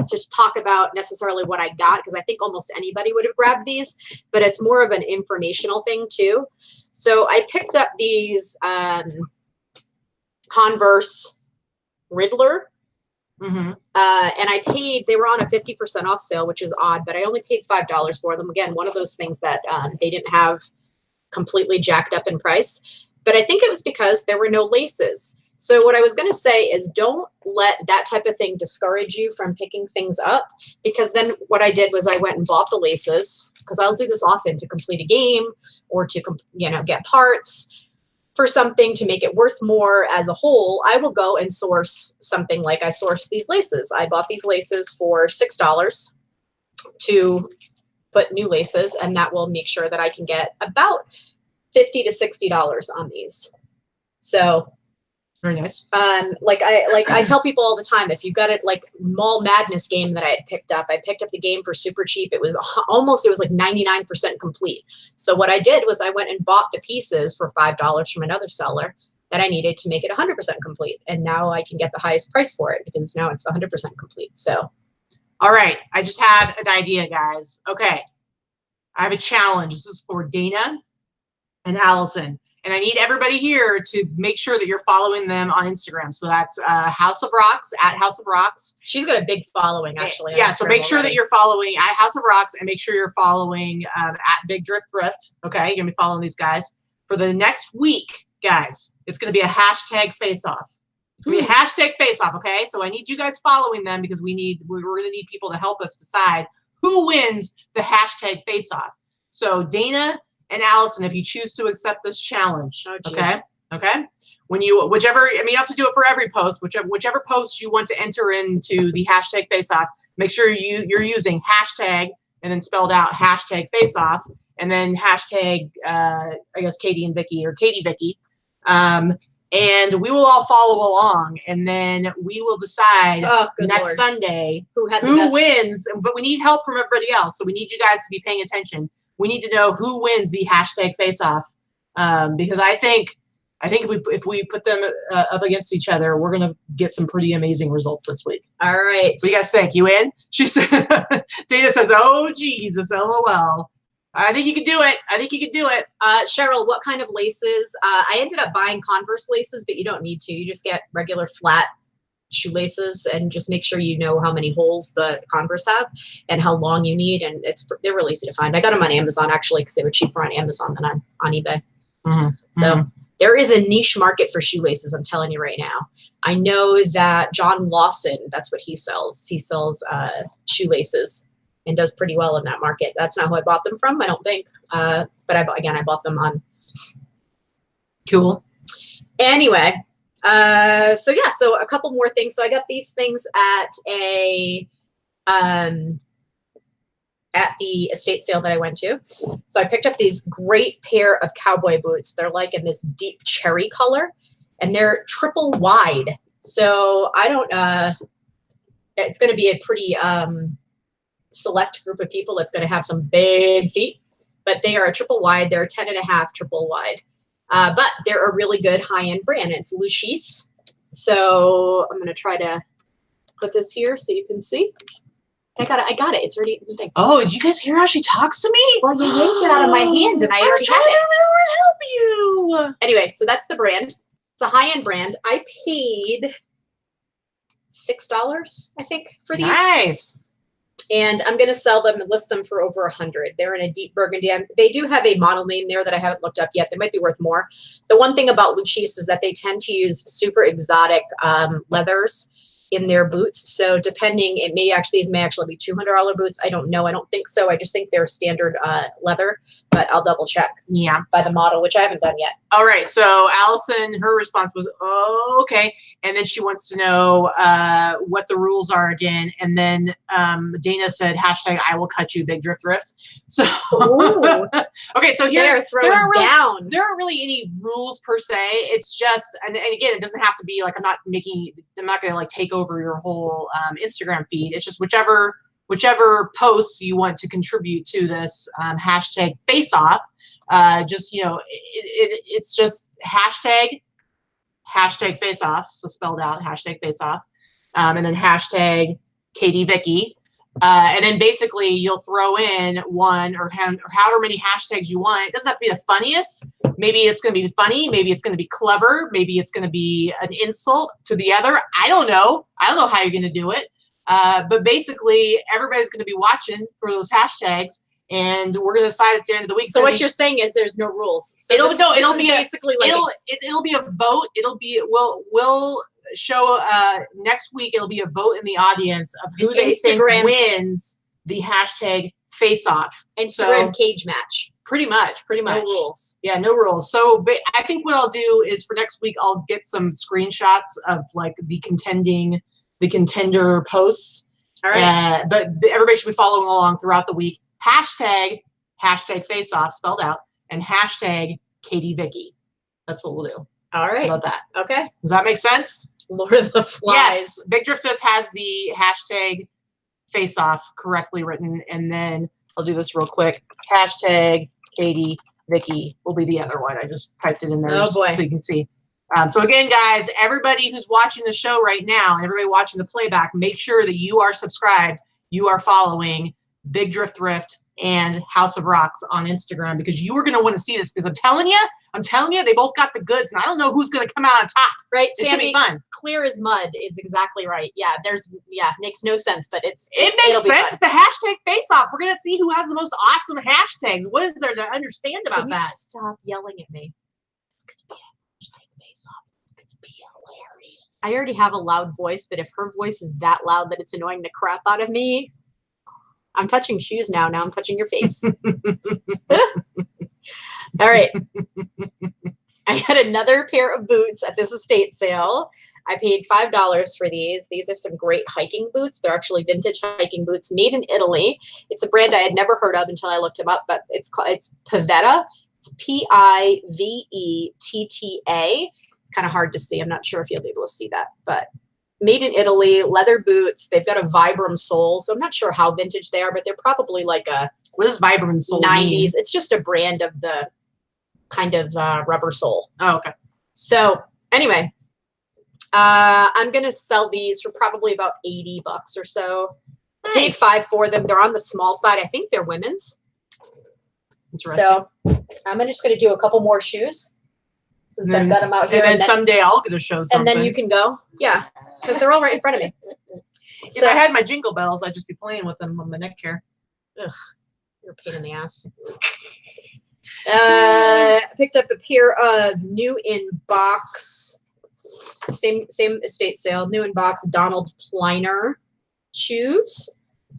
just talk about necessarily what I got because I think almost anybody would have grabbed these, but it's more of an informational thing too. So I picked up these Converse Riddler. And I paid, they were on a 50% off sale, which is odd, but I only paid $5 for them. Again, one of those things that they didn't have completely jacked up in price, but I think it was because there were no laces. So what I was going to say is don't let that type of thing discourage you from picking things up, because then what I did was I went and bought the laces because I'll do this often to complete a game or to, get parts for something to make it worth more as a whole. I will go and source something like I sourced these laces. I bought these laces for $6 to put new laces, and that will make sure that I can get about $50 to $60 on these. So very nice. Like I tell people all the time, if you've got it like Mall Madness game that I had picked up, I picked up the game for super cheap. It was like 99% complete. So what I did was I went and bought the pieces for $5 from another seller that I needed to make it 100% complete. And now I can get the highest price for it because now it's 100% complete. So. All right. I just had an idea, guys. Okay. I have a challenge. This is for Dana and Allison. And I need everybody here to make sure that you're following them on Instagram. So that's House of Rocks, at House of Rocks. She's got a big following, actually. Yeah, so make sure that you're following at House of Rocks, and make sure you're following at Big Drift Thrift. Okay, you're going to be following these guys. For the next week, guys, it's going to be a hashtag face-off. It's going to be a hashtag face-off, okay? So I need you guys following them because we're going to need people to help us decide who wins the hashtag face-off. So Dana and Allison, if you choose to accept this challenge, okay? When you, you have to do it for every post, whichever post you want to enter into the hashtag face-off, make sure you're using hashtag and then spelled out hashtag face-off, and then hashtag, I guess, Katie and Vikki, or Katie Vikki. And we will all follow along, and then we will decide next Sunday who wins. But we need help from everybody else, so we need you guys to be paying attention. We need to know who wins the hashtag face-off, because I think if we put them up against each other, we're gonna get some pretty amazing results this week. All right. What do you guys think? You in? She said. Dana says, "Oh Jesus, LOL." I think you can do it. I think you can do it. Cheryl, what kind of laces? I ended up buying Converse laces, but you don't need to. You just get regular flat shoelaces, and just make sure you know how many holes the Converse have and how long you need. And they're really easy to find. I got them on Amazon, actually, because they were cheaper on Amazon than on eBay. So there is a niche market for shoelaces, I'm telling you right now. I know that John Lawson, that's what he sells. He sells shoelaces and does pretty well in that market. That's not who I bought them from, I don't think. But I bought them on. Cool. Anyway, so a couple more things. So I got these things at the estate sale that I went to. So I picked up these great pair of cowboy boots. They're like in this deep cherry color, and they're triple wide. So I don't, it's going to be a pretty select group of people that's going to have some big feet, but they are a triple wide. They're 10.5 triple wide. But they're a really good high-end brand. It's Luchis. So I'm going to try to put this here so you can see. I got it. It's already in the thing. Oh, did you guys hear how she talks to me? Well, you yanked it out of my hand, and I already have it. Help you. Anyway, so that's the brand. It's a high-end brand. I paid $6, I think, for these. Nice. And I'm going to sell them and list them for over 100. They're in a deep burgundy. They do have a model name there that I haven't looked up yet. They might be worth more. The one thing about Luchis is that they tend to use super exotic leathers in their boots. So depending, these may actually be $200 boots. I don't know. I don't think so. I just think they're standard leather, but I'll double check. Yeah. By the model, which I haven't done yet. All right. So Allison, her response was, oh, okay. And then she wants to know what the rules are again. And then Dana said, hashtag I will cut you, Big Drift Thrift. So, okay. So here, there aren't really any rules per se. It's just, and again, it doesn't have to be like, I'm not going to like take over your whole Instagram feed. It's just whichever posts you want to contribute to this hashtag face off. Just, it's just hashtag face off. So spelled out hashtag face off. And then hashtag Katie Vikki. And then basically you'll throw in one or however many hashtags you want. It doesn't have to be the funniest. Maybe it's going to be funny. Maybe it's going to be clever. Maybe it's going to be an insult to the other. I don't know. I don't know how you're going to do it. But basically everybody's going to be watching for those hashtags, and we're going to decide at the end of the week. So what you're saying is there's no rules. So it'll be basically like it'll be a vote. We'll show next week. It'll be a vote in the audience of who they think wins the hashtag face off. Instagram cage match. Pretty much. No rules. Yeah, no rules. So I think what I'll do is for next week, I'll get some screenshots of like the contender posts. All right. But everybody should be following along throughout the week. Hashtag face off spelled out, and hashtag Katie Vikki. That's what we'll do. All right. How about that? Okay. Does that make sense? Lord of the Flies. Yes. Big Drift Thrift has the hashtag face off correctly written, and then I'll do this real quick. Hashtag Katie Vikki will be the other one. I just typed it in there so you can see. So again, guys, everybody who's watching the show right now, and everybody watching the playback, make sure that you are subscribed. You are following Big Drift Thrift and House of Rocks on Instagram, because you are going to want to see this, because I'm telling you, I'm telling you, they both got the goods, and I don't know who's going to come out on top. Right, It Sammy, should be fun. Clear as mud is exactly right. Yeah, makes no sense, but it makes sense. It's the hashtag face-off. We're going to see who has the most awesome hashtags. What is there to understand about that? Stop yelling at me. It's going to be a hashtag face-off. It's going to be hilarious. I already have a loud voice, but if her voice is that loud that it's annoying the crap out of me, I'm touching shoes now. Now I'm touching your face. All right. I had another pair of boots at this estate sale. I paid $5 for these. These are some great hiking boots. They're actually vintage hiking boots made in Italy. It's a brand I had never heard of until I looked them up, but it's Pivetta. It's Pivetta. It's kind of hard to see. I'm not sure if you'll be able to see that, but made in Italy, leather boots. They've got a Vibram sole, so I'm not sure how vintage they are, but they're probably like a what does Vibram sole 90s. mean? It's just a brand of the kind of rubber sole. Oh, okay. So anyway, I'm going to sell these for probably about $80 or so. Nice. Paid $5 for them. They're on the small side. I think they're women's. Interesting. So I'm just going to do a couple more shoes since I've got them out here. And then someday I'll get to show something. And then you can go. Yeah, because they're all right in front of me. If I had my jingle bells, I'd just be playing with them on my neck here. Ugh, you're a pain in the ass. I picked up a pair of new in box, same estate sale, new in box Donald Pliner shoes.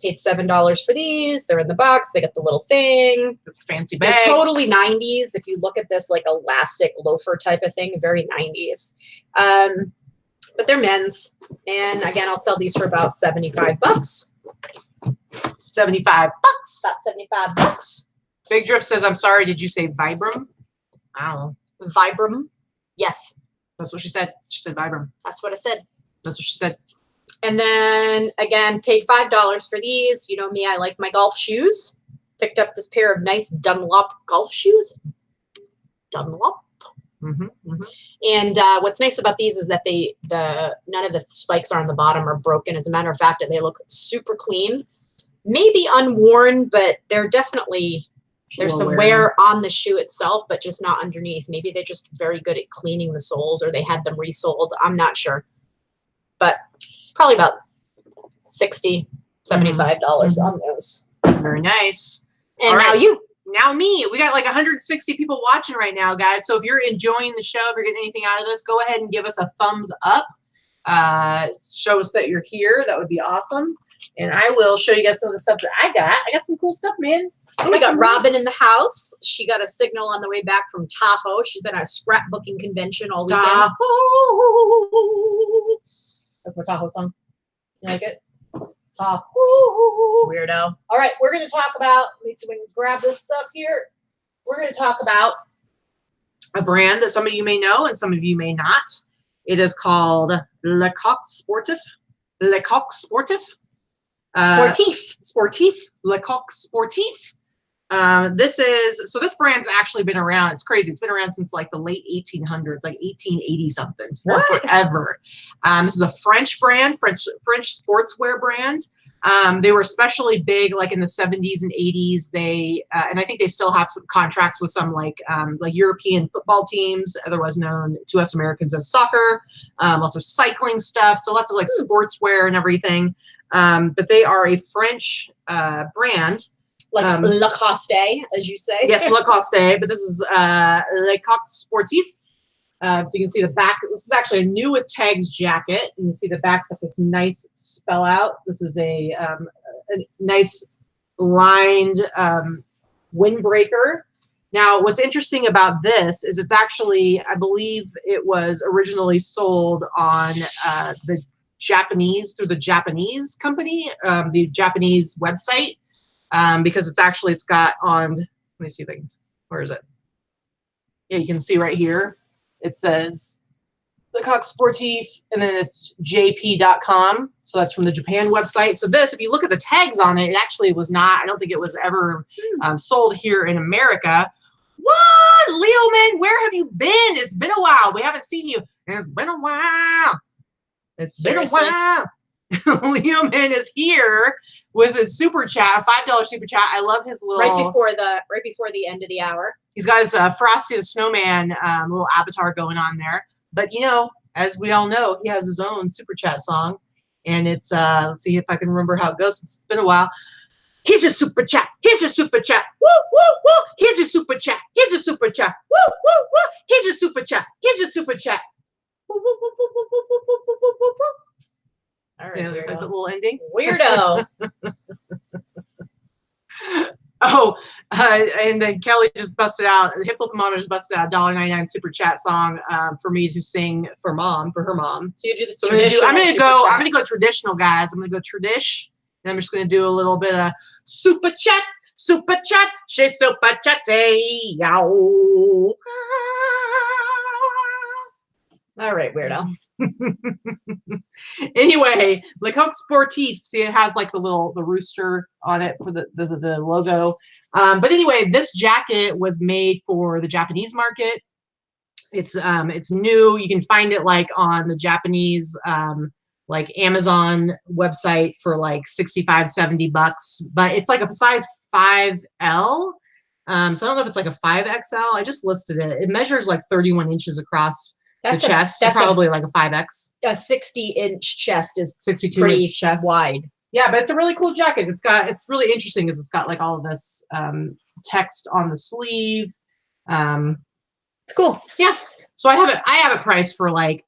Paid $7 for these. They're in the box. They got the little thing. It's a fancy bag. They're totally 90s. If you look at this like elastic loafer type of thing, very 90s. But they're men's. And again, I'll sell these for about $75. $75. About $75. Big Drift says, I'm sorry, did you say Vibram? I don't know. Vibram? Yes. That's what she said. She said Vibram. That's what I said. That's what she said. And then, again, paid $5 for these. You know me, I like my golf shoes. Picked up this pair of nice Dunlop golf shoes. Dunlop. Mm-hmm, mm-hmm. And what's nice about these is that none of the spikes on the bottom are broken. As a matter of fact, they look super clean. Maybe unworn, but they're definitely... There's some wear on the shoe itself, but just not underneath. Maybe they're just very good at cleaning the soles, or they had them resoled. I'm not sure. But probably about $60, $75 on those. Very nice. And now you. Now me. We got like 160 people watching right now, guys. So if you're enjoying the show, if you're getting anything out of this, go ahead and give us a thumbs up. Show us that you're here. That would be awesome. And I will show you guys some of the stuff that I got. I got some cool stuff, man. We got Robin in the house. She got a signal on the way back from Tahoe. She's been at a scrapbooking convention all weekend. Tahoe. That's my Tahoe song. You like it? Tahoe. Weirdo. All right, we're going to talk about, let me see if we can grab this stuff here. We're going to talk about a brand that some of you may know and some of you may not. It is called Le Coq Sportif. Le Coq Sportif. Sportif, Le Coq Sportif. This brand's actually been around. It's crazy. It's been around since like the late 1800s, like 1880 something. It's been forever. This is a French brand, French sportswear brand. They were especially big like in the 70s and 80s. They and I think they still have some contracts with some like European football teams, otherwise known to us Americans as soccer. Lots of cycling stuff. So lots of like sportswear and everything. But they are a French brand. Like Lacoste, as you say. Yes, Lacoste, but this is Le Coq Sportif. So you can see the back. This is actually a new with tags jacket. You can see the back's got this nice spell out. This is a nice lined windbreaker. Now, what's interesting about this is it's actually, I believe it was originally sold on through the Japanese company, the Japanese website, because it's got on, let me see if I can, where is it? Yeah, you can see right here. It says Le Coq Sportif, and then it's jp.com. So that's from the Japan website. So this, if you look at the tags on it, it actually was not, I don't think it was ever sold here in America. What? Leo, man, where have you been? It's been a while. We haven't seen you. It's been a while. It's been a while. Leoman is here with his super chat, $5 super chat. I love his little right before the end of the hour. He's got his Frosty the Snowman little avatar going on there. But you know, as we all know, he has his own super chat song, and it's let's see if I can remember how it goes. It's been a while. Here's your super chat. Here's your super chat. Woo, woo, woo. Here's your super chat. Here's your super chat. Woo, woo, woo. Here's your super chat. Here's your super chat. Woo, woo, woo, woo, woo, woo, woo, woo, woo, woo. All right, See, weirdo. that's a little ending. Weirdo. Oh, and then Kelly just busted out, Hip Mom just busted out a $1.99 super chat song for me to sing for her mom. So you do the traditional. I'm gonna chat. go traditional, guys. I'm gonna go tradish, and I'm just gonna do a little bit of super chat, she super chatty, yow. All right, weirdo. Anyway, Le Coq Sportif. See, it has like the rooster on it for the logo. But anyway, this jacket was made for the Japanese market. It's new. You can find it like on the Japanese like Amazon website for like $65-70, but it's like a size 5L. So I don't know if it's like a 5XL. I just listed it. It measures like 31 inches across the chest. That's probably like a 5X. A 60-inch chest is 62 pretty inch chest. wide. Yeah, but it's a really cool jacket. It's really interesting because it's got like all of this text on the sleeve. It's cool. Yeah. So I have it priced for like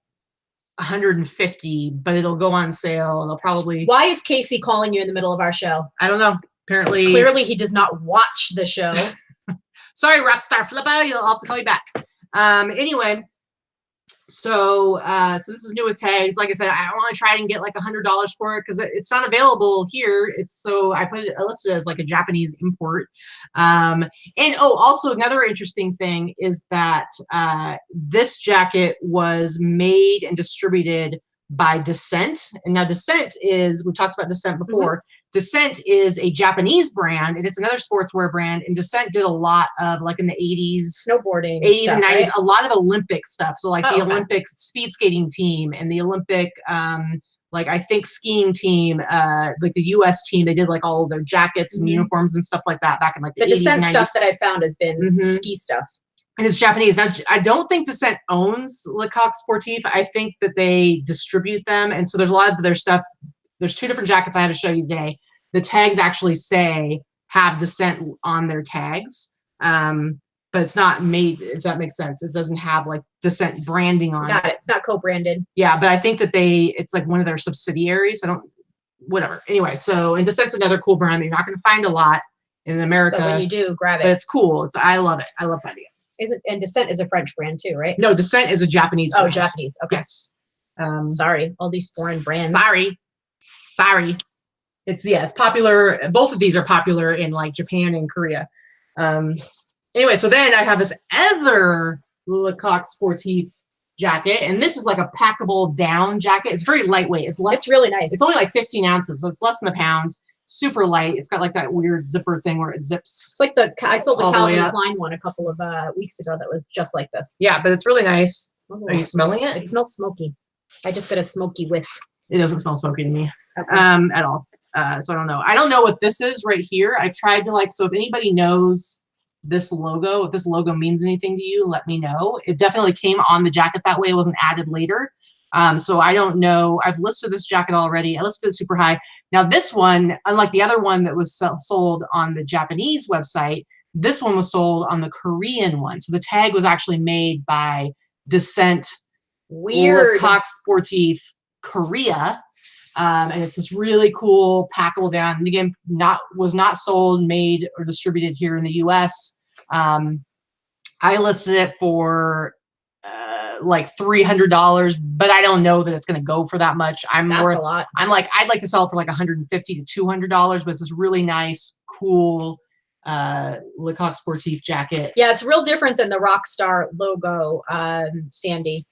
$150, but it'll go on sale and they'll probably. Why is Casey calling you in the middle of our show? I don't know. Apparently. Clearly he does not watch the show. Sorry, Rockstar Flipper. I'll have to call you back. Anyway. So this is new with tags. Like I said, I want to try and get like $100 for it because it's not available here. I listed it as like a Japanese import. And also another interesting thing is that this jacket was made and distributed by Descent. And now Descent we've talked about Descent before. Mm-hmm. Descent is a Japanese brand and it's another sportswear brand. And Descent did a lot of like in the 80s, snowboarding, 80s stuff, and 90s, right? A lot of Olympic stuff. So like the Olympic speed skating team and the Olympic, like I think skiing team, like the US team, they did like all of their jackets and uniforms and stuff like that back in like the 80s Descent and 90s. Stuff that I found has been ski stuff. And it's Japanese. Now, I don't think Descent owns Le Coq Sportif. I think that they distribute them. And so there's a lot of their stuff. There's two different jackets I have to show you today. The tags actually have Descent on their tags. But it's not made, if that makes sense. It doesn't have like Descent branding on it. Got it. It's not co-branded. Yeah, but I think that it's like one of their subsidiaries. Whatever. Anyway, and Descent's another cool brand that you're not going to find a lot in America. But when you do, grab it. But it's cool. I love it. I love finding it. And Descent is a French brand too, right? No, Descent is a Japanese brand. Oh, Japanese. Okay. Yes. Sorry, all these foreign brands. Sorry. It's popular. Both of these are popular in like Japan and Korea. Anyway, so then I have this other Le Coq Sportif jacket, and this is like a packable down jacket. It's very lightweight. It's really nice. It's only like 15 ounces, so it's less than a pound. Super light. It's got like that weird zipper thing where it zips. It's like I sold the Calvin Klein one a couple of weeks ago that was just like this. Yeah, but it's really nice. Are you smelling it? It smells smoky. I just got a smoky whiff. It doesn't smell smoky to me at all. So I don't know. I don't know what this is right here. I tried to so if anybody knows this logo, if this logo means anything to you, let me know. It definitely came on the jacket that way. It wasn't added later. So I don't know. I've listed this jacket already. I listed it super high. Now this one, unlike the other one that was sold on the Japanese website, this one was sold on the Korean one. So the tag was actually made by Descent Le Coq Sportif Korea. And it's this really cool packable down. And again, was not sold, made, or distributed here in the US. I listed it for like $300, but I don't know that it's going to go for that much. That's a lot. I'm like, I'd like to sell it for like $150 to $200, but it's this really nice, cool Le Coq Sportif jacket. Yeah, it's real different than the Rockstar logo, Sandy.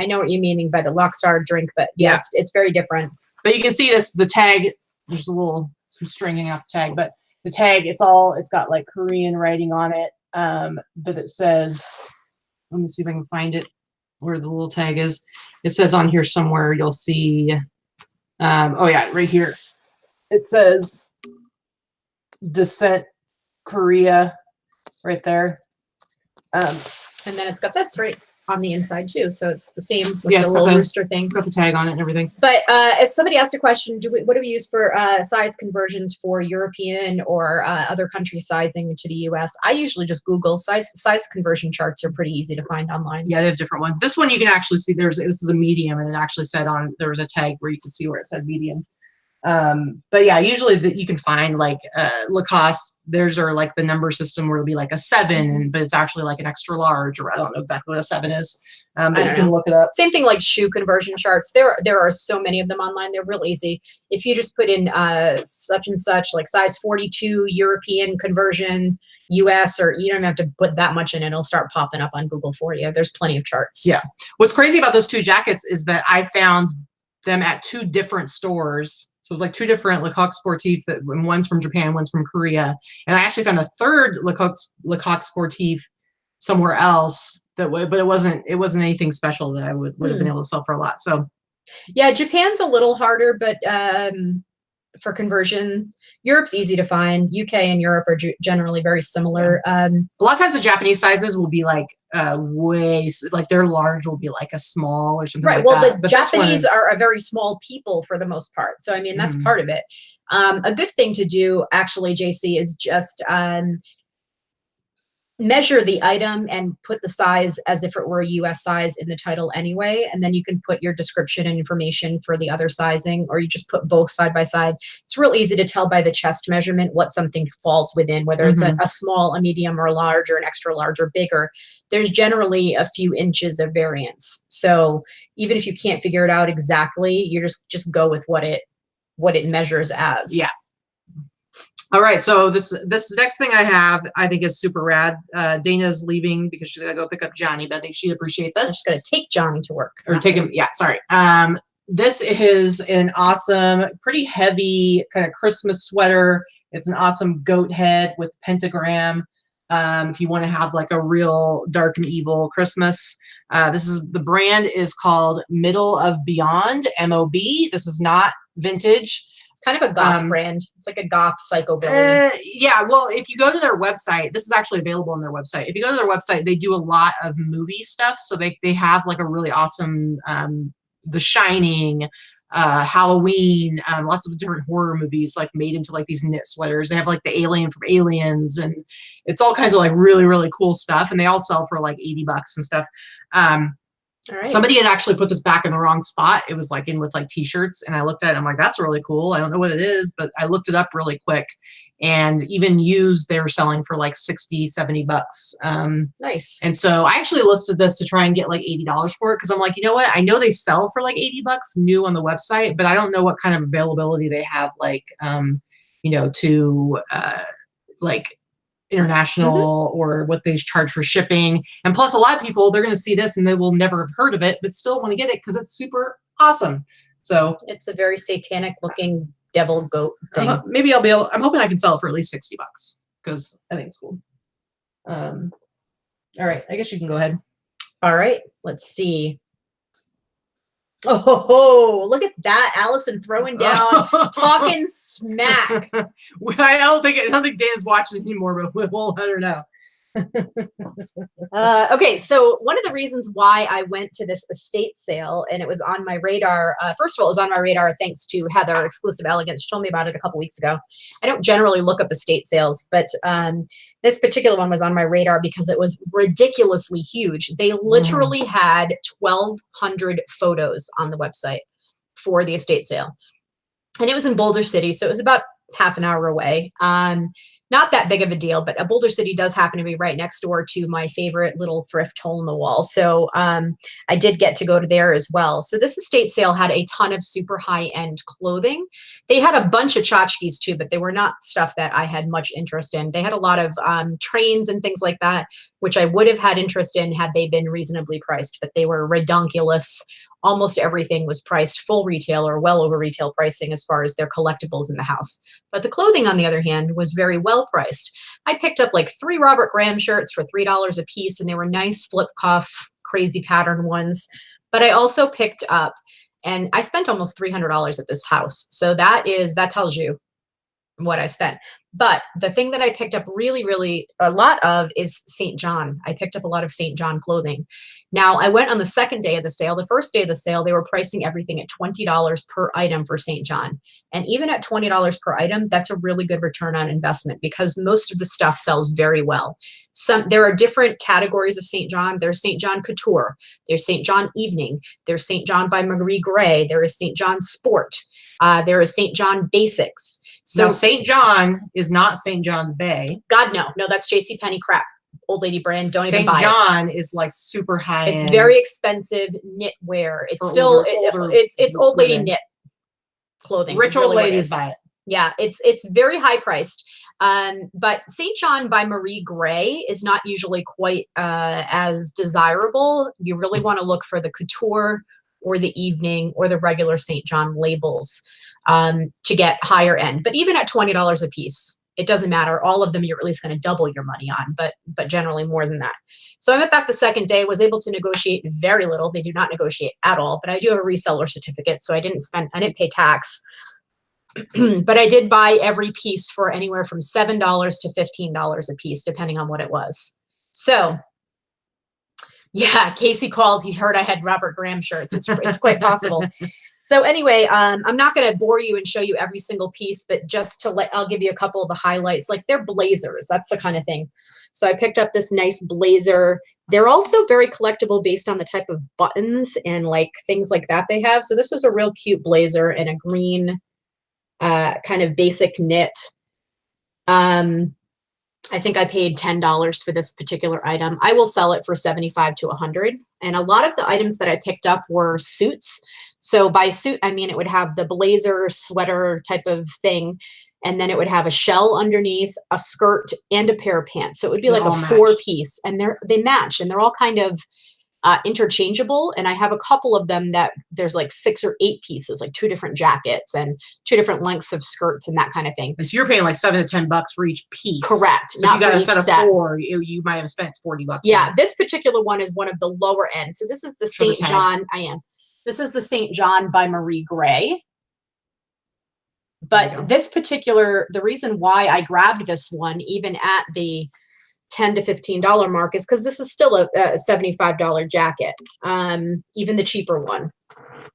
I know what you're meaning by the Rockstar drink, but yeah. It's very different. But you can see the tag, there's some stringing off the tag, but the tag, it's got like Korean writing on it. But it says, let me see if I can find it where the little tag is. It says on here somewhere, you'll see Oh yeah, right here. It says Descent Korea right there. And then it's got this right on the inside too. So it's the same with Yeah, the little rooster thing. It's got the tag on it and everything. But as somebody asked a question, what do we use for size conversions for European or other country sizing to the US? I usually just Google size conversion charts are pretty easy to find online. Yeah, they have different ones. This one you can actually see this is a medium, and it actually said there was a tag where you can see where it said medium. But yeah, usually you can find like Lacoste, theirs are like the number system where it'll be like a 7, but it's actually like an extra large, or I don't know exactly what a 7 is. But you can look it up. Same thing like shoe conversion charts. There are so many of them online. They're real easy. If you just put in such and such, like size 42 European conversion US, or you don't have to put that much in, it'll start popping up on Google for you. There's plenty of charts. Yeah. What's crazy about those 2 jackets is that I found them at 2 different stores. So it was like 2 different Lecoq Sportif, one's from Japan, one's from Korea. And I actually found a third Lecoq Sportif somewhere else but it wasn't anything special that I would have been able to sell for a lot. So yeah, Japan's a little harder, but for conversion, Europe's easy to find. UK and Europe are generally very similar. A lot of times the Japanese sizes will be like way, like their large will be like a small or something like that. Well, the Japanese are a very small people for the most part. So, I mean, that's part of it. A good thing to do, actually, JC, is just measure the item and put the size as if it were a US size in the title anyway. And then you can put your description and information for the other sizing, or you just put both side by side. It's real easy to tell by the chest measurement what something falls within, whether it's a small, a medium, or a large, or an extra large, or bigger. There's generally a few inches of variance. So even if you can't figure it out exactly, you just go with what it measures as. Yeah. All right, so this next thing I have, I think is super rad. Dana's leaving because she's gonna go pick up Johnny, but I think she'd appreciate this. She's gonna take Johnny to work. Or take him, yeah, sorry. This is an awesome, pretty heavy kind of Christmas sweater. It's an awesome goat head with pentagram. If you want to have like a real dark and evil Christmas. The brand is called Middle of Beyond, MOB. This is not vintage. Kind of a goth brand. It's like a goth psychobilly. Yeah, well, if you go to their website, this is actually available on their website. If you go to their website, they do a lot of movie stuff. So they have like a really awesome The Shining, Halloween, lots of different horror movies like made into like these knit sweaters. They have like the alien from Aliens, and it's all kinds of like really, really cool stuff. And they all sell for like $80 and stuff. All right. Somebody had actually put this back in the wrong spot. It was like in with like t-shirts, and I looked at it, I'm like, that's really cool. I don't know what it is, but I looked it up really quick, and even used, they were selling for like $60-$70. Nice. And so I actually listed this to try and get like $80 for it, because I'm like, you know what, I know they sell for like $80 new on the website, but I don't know what kind of availability they have, like you know, to like international or what they charge for shipping. And plus, a lot of people, they're going to see this and they will never have heard of it, but still want to get it because it's super awesome. So it's a very satanic looking devil goat thing. Maybe I'm hoping I can sell it for at least $60 because I think it's cool. All right, I guess you can go ahead. All right, let's see. Oh, look at that. Allison throwing down, talking smack. I don't think Dan's watching anymore, but we'll let her know. Okay, so one of the reasons why I went to this estate sale and it was on my radar, first of all, it was on my radar thanks to Heather, Exclusive Elegance. She told me about it a couple weeks ago. I don't generally look up estate sales, but this particular one was on my radar because it was ridiculously huge. They literally had 1,200 photos on the website for the estate sale. And it was in Boulder City, so it was about half an hour away. Not that big of a deal, but Boulder City does happen to be right next door to my favorite little thrift hole in the wall. So I did get to go to there as well. So this estate sale had a ton of super high-end clothing. They had a bunch of tchotchkes too, but they were not stuff that I had much interest in. They had a lot of trains and things like that, which I would have had interest in had they been reasonably priced, but they were redonkulous. Almost everything was priced full retail or well over retail pricing as far as their collectibles in the house. But the clothing, on the other hand, was very well priced. I picked up like 3 Robert Graham shirts for $3 a piece, and they were nice flip cuff, crazy pattern ones. But I also picked up And I spent almost $300 at this house. So that tells you what I spent. But the thing that I picked up really a lot of is St. John. I picked up a lot of St. John clothing. Now I went on the second day of the sale. The first day of the sale, they were pricing everything at $20 per item for St. John. And even at $20 per item, that's a really good return on investment because most of the stuff sells very well. There are different categories of St. John. There's St. John Couture. There's St. John Evening. There's St. John by Marie Gray. There is St. John Sport. There is St. John Basics. So St. John is not St. John's Bay. God, no. No, that's JCPenney crap. Old lady brand. Don't even buy it. St. John is like super high It's end. very expensive knitwear. It's still it's old lady knit clothing. Rich old ladies buy it. Yeah, it's very high priced. But St. John by Marie Gray is not usually quite as desirable. You really want to look for the couture or the evening or the regular St. John labels to get higher end. But even at $20 a piece, it doesn't matter. All of them you're at least going to double your money on, but generally more than that. So I went back the second day, was able to negotiate very little. They do not negotiate at all, but I do have a reseller certificate, so I didn't pay tax. But I did buy every piece for anywhere from $7 to $15 a piece, depending on what it was. So yeah, Casey called. He heard I had Robert Graham shirts. It's quite possible. So anyway, I'm not going to bore you and show you every single piece, but just I'll give you a couple of the highlights. Like they're blazers. That's the kind of thing. So I picked up this nice blazer. They're also very collectible based on the type of buttons and like things like that they have. So this was a real cute blazer in a green kind of basic knit. I think I paid $10 for this particular item. I will sell it for $75 to $100. And a lot of the items that I picked up were suits. So by suit, I mean, it would have the blazer sweater type of thing. And then it would have a shell underneath, a skirt, and a pair of pants. So it would be like a four-piece. And they match. And they're all kind of interchangeable. And I have a couple of them that there's like 6 or 8 pieces, like 2 different jackets and 2 different lengths of skirts and that kind of thing. So you're paying like $7 to $10 for each piece. Correct. So if you got a set of 4, you might have spent $40. Yeah, this particular one is one of the lower end. So this is the St. John. This is the St. John by Marie Gray. But this particular, the reason why I grabbed this one, even at the $10 to $15 mark, is because this is still a $75 jacket, even the cheaper one.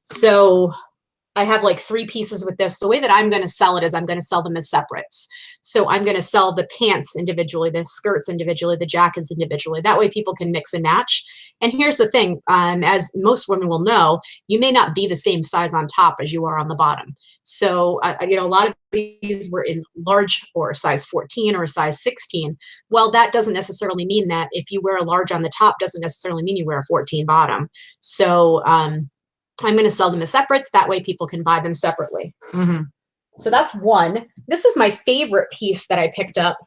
So I have like 3 pieces with this. The way that I'm going to sell it is I'm going to sell them as separates. So I'm going to sell the pants individually, the skirts individually, the jackets individually. That way people can mix and match. And here's the thing, as most women will know, you may not be the same size on top as you are on the bottom. So, a lot of these were in large or size 14 or a size 16. Well, that doesn't necessarily mean that if you wear a large on the top, doesn't necessarily mean you wear a 14 bottom. So, I'm going to sell them as separates. That way people can buy them separately. Mm-hmm. So that's one. This is my favorite piece that I picked up.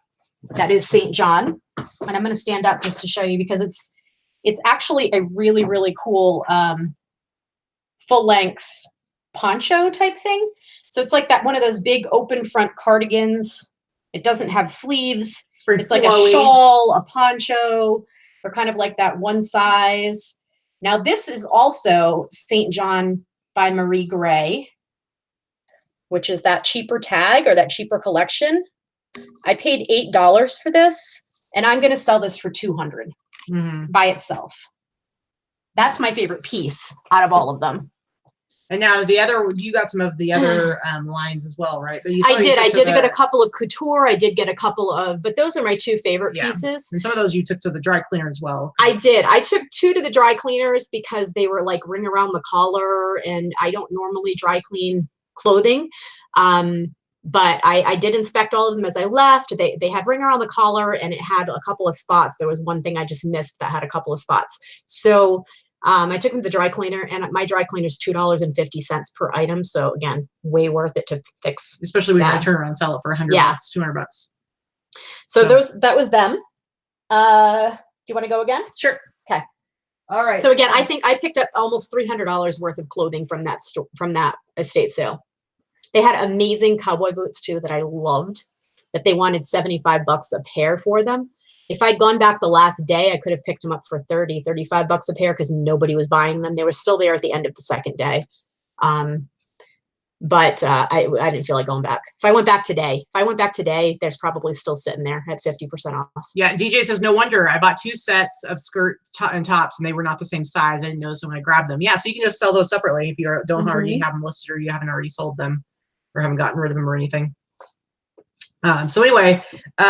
That is St. John. And I'm going to stand up just to show you because it's actually a really, really cool full length poncho type thing. So it's like that one of those big open front cardigans. It doesn't have sleeves. It's like a shawl, a poncho. They're kind of like that one size. Now, this is also St. John by Marie Gray, which is that cheaper tag or that cheaper collection. I paid $8 for this, and I'm going to sell this for $200 by itself. That's my favorite piece out of all of them. And now you got some of the other lines as well, right? I did get a couple of couture. I did get a couple of, but those are my 2 favorite pieces. And some of those you took to the dry cleaner as well. I did. I took 2 to the dry cleaners because they were like ring around the collar, and I don't normally dry clean clothing. But I did inspect all of them as I left. They had ring around the collar, and it had a couple of spots. There was one thing I just missed that had a couple of spots. So I took them to the dry cleaner, and my dry cleaner is $2.50 per item. So again, way worth it to fix. Especially when I turn around and sell it for $100, $200. So that was them. Do you want to go again? Sure. Okay. All right. So again, I think I picked up almost $300 worth of clothing from that estate sale. They had amazing cowboy boots too that I loved. That they wanted $75 a pair for them. If I'd gone back the last day, I could have picked them up for $30, $35 a pair because nobody was buying them. They were still there at the end of the second day. But I didn't feel like going back. If I went back today, there's probably still sitting there at 50% off. Yeah, DJ says, no wonder. I bought 2 sets of skirts and tops, and they were not the same size. I didn't know, so when I grabbed them. Yeah, so you can just sell those separately if you don't already have them listed, or you haven't already sold them or haven't gotten rid of them or anything. So anyway, so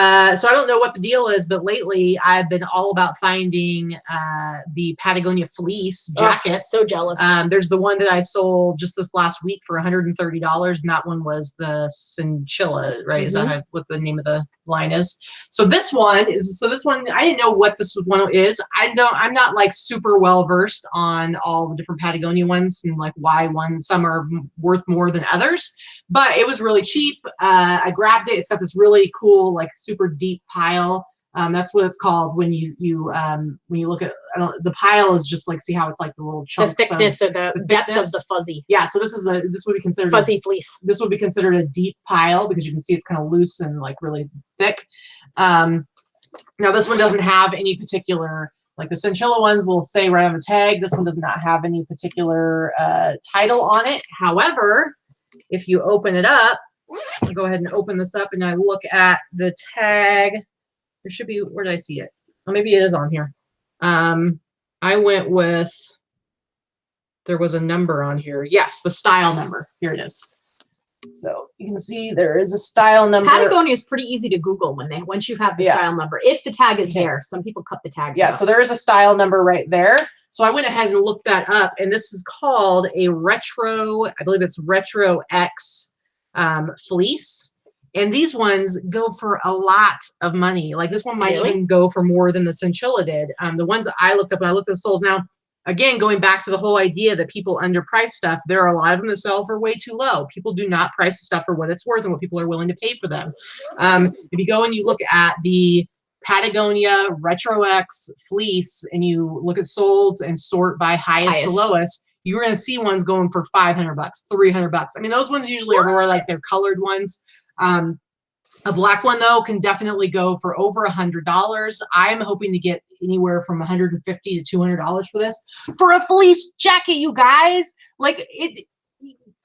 I don't know what the deal is, but lately I've been all about finding the Patagonia fleece jacket. So jealous. There's the one that I sold just this last week for $130, and that one was the Chinchilla, right? Is that what the name of the line is? So this one I didn't know what this one is. I'm not like super well versed on all the different Patagonia ones and like why some are worth more than others, but it was really cheap. I grabbed it. It's got this really cool, like super deep pile. That's what it's called when you look at the pile is just like, see how it's like the little chunks, the thickness or the depth of the fuzzy. Yeah, so this would be considered fuzzy fleece. This would be considered a deep pile because you can see it's kind of loose and like really thick. Now this one doesn't have any particular, like the Chinchilla ones will say right on the tag. This one does not have any particular title on it. However, if you open it up, I'll go ahead and open this up and I look at the tag. There should be, where did I see it? Oh, maybe it is on here. I went with, there was a number on here. Yes, the style number. Here it is. So you can see there is a style number. Patagonia is pretty easy to Google once you have the style number. If the tag is there, some people cut the tags out. So there is a style number right there. So I went ahead and looked that up, and this is called a retro, I believe it's Retro X fleece. And these ones go for a lot of money. Like this one might even go for more than the Chinchilla did. The ones that I looked up, when I looked at the sold now, again, going back to the whole idea that people underprice stuff, there are a lot of them that sell for way too low. People do not price stuff for what it's worth and what people are willing to pay for them. If you go and you look at the Patagonia Retro X fleece and you look at solds and sort by highest to lowest, you're going to see ones going for $500, $300. I mean, those ones usually are more like they're colored ones. A black one though can definitely go for over $100. I'm hoping to get anywhere from $150 to $200 for this, for a fleece jacket, you guys. Like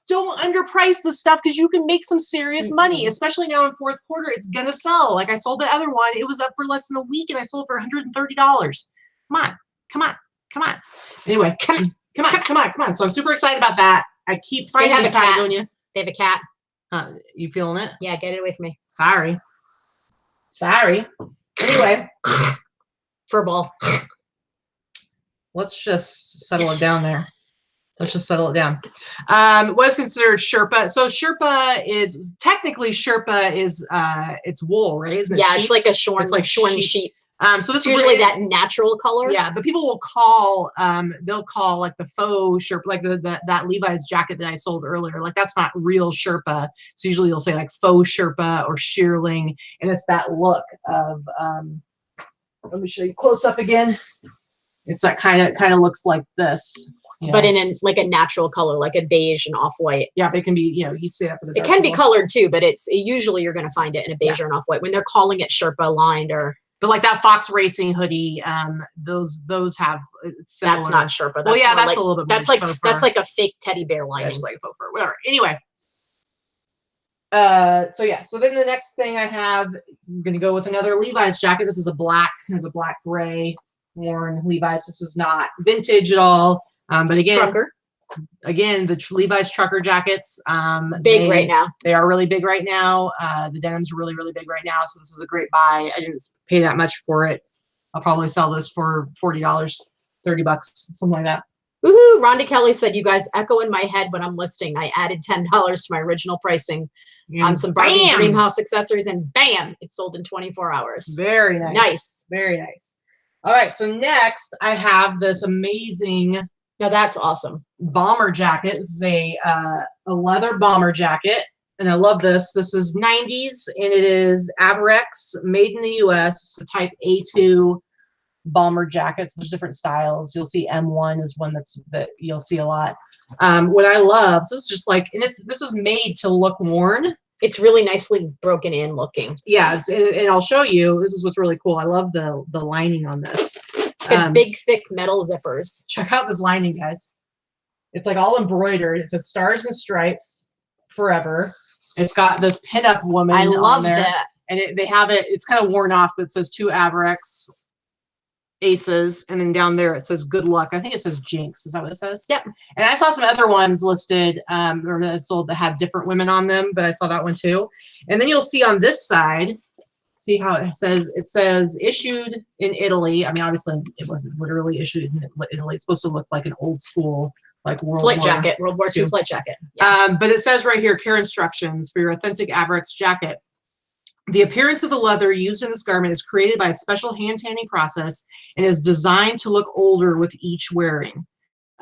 don't underprice the stuff because you can make some serious money, especially now in fourth quarter. It's gonna sell. Like I sold the other one, it was up for less than a week, and I sold for $130. Come on. Anyway, come on. So I'm super excited about that. I keep finding this Patagonia. They have a cat. You feeling it? Yeah, get it away from me. Sorry. Anyway, fur ball. Let's just settle it down there. What is considered Sherpa? So Sherpa is technically it's wool, right? Isn't it sheep? It's like a shorn. It's like shorn sheep. So this is usually that natural color. Yeah, but people will call they'll call like the faux Sherpa, like that Levi's jacket that I sold earlier. Like that's not real Sherpa. So usually you'll say like faux Sherpa or shearling, and it's that look of let me show you close up again. It's that kind of looks like this. But in a natural color, like a beige and off-white. Yeah, but it can be, you see that. It can be colored too, but usually you're going to find it in a beige or an off-white when they're calling it Sherpa lined or. But like that Fox Racing hoodie, those have similar. That's not Sherpa. That's that's like, a little bit. That's like a fake teddy bear lining. That's like faux fur. Whatever. Anyway. So then the next thing I have, I'm going to go with another Levi's jacket. This is a black, kind of a black gray worn Levi's. This is not vintage at all. But again, trucker. The Levi's trucker jackets, big right now. They are really big right now. The denim's really, really big right now. So this is a great buy. I didn't pay that much for it. I'll probably sell this for $40, $30, something like that. Woohoo! Rhonda Kelly said, "You guys echo in my head when I'm listing. I added $10 to my original pricing on some Barbie Dream House accessories, and bam, it sold in 24 hours. Very nice. Very nice. All right. So next, I have this amazing. Now that's awesome. Bomber jacket. This is a leather bomber jacket, and I love this. This is 90s, and it is Averex, made in the U.S. It's a type A2 bomber jackets. There's different styles. You'll see M1 is one that you'll see a lot. What I love, so this is just like, and this is made to look worn. It's really nicely broken in looking. Yeah, and I'll show you. This is what's really cool. I love the lining on this. It's got big, thick metal zippers. Check out this lining, guys. It's like all embroidered. It says Stars and Stripes Forever. It's got this pinup woman I love on there. that. And they have it, it's kind of worn off, but it says 2 Avirex aces. And then down there it says good luck. I think it says Jinx. Is that what it says? Yep. And I saw some other ones listed or that sold that have different women on them, but I saw that one too. And then you'll see on this side, see how it says issued in Italy. I mean, obviously it wasn't literally issued in Italy. It's supposed to look like an old school, like World War II flight jacket. Yeah. But it says right here, care instructions for your authentic Avirex jacket. The appearance of the leather used in this garment is created by a special hand tanning process and is designed to look older with each wearing.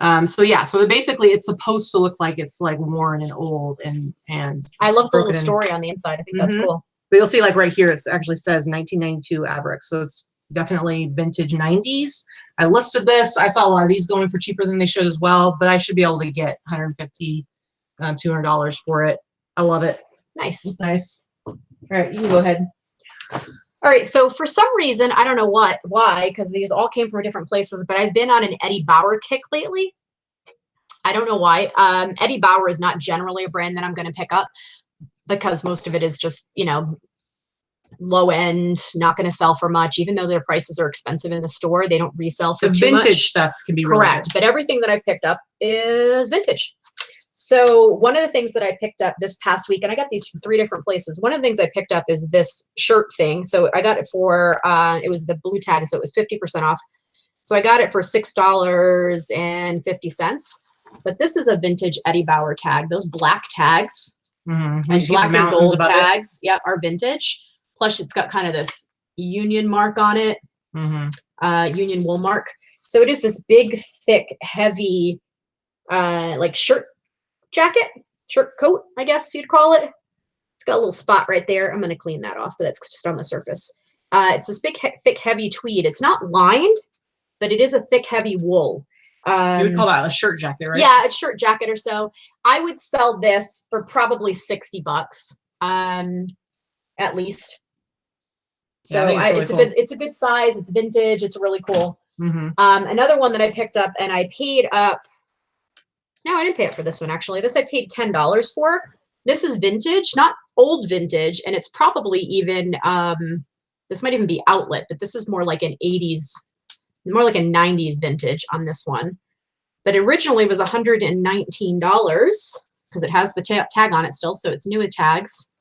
So basically it's supposed to look like it's like worn and old and I love the little story on the inside. I think that's cool. But you'll see like right here, it actually says 1992 Avirex. So it's definitely vintage 90s. I listed this. I saw a lot of these going for cheaper than they should as well, but I should be able to get $150, $200 for it. I love it. Nice. It's nice. All right, you can go ahead. All right, so for some reason, I don't know why, because these all came from different places, but I've been on an Eddie Bauer kick lately. I don't know why. Eddie Bauer is not generally a brand that I'm going to pick up because most of it is just, you know, low end, not going to sell for much. Even though their prices are expensive in the store, they don't resell for too much. The vintage stuff can be really correct, but everything that I've picked up is vintage. So one of the things that I picked up this past week, and I got these from 3 different places. One of the things I picked up is this shirt thing. So I got it for, it was the blue tag, so it was 50% off. So I got it for $6.50. But this is a vintage Eddie Bauer tag. Those black tags and black and gold tags, yep, are vintage. Plus it's got kind of this Union mark on it, Union wool mark. So it is this big, thick, heavy, like shirt coat, I guess you'd call it. It's got a little spot right there. I'm going to clean that off, but that's just on the surface. It's this big, thick, heavy tweed. It's not lined, but it is a thick, heavy wool. You would call that a shirt jacket, right? Yeah, a shirt jacket or so. I would sell this for probably $60, at least. So yeah, it's cool. It's a good size. It's vintage. It's really cool. Another one that I picked up and I paid up. No, I didn't pay up for this one, actually. This I paid $10 for. This is vintage, not old vintage, and it's probably even, this might even be outlet, but this is more like an 80s, more like a 90s vintage on this one. But originally it was $119 because it has the tag on it still, so it's new with tags.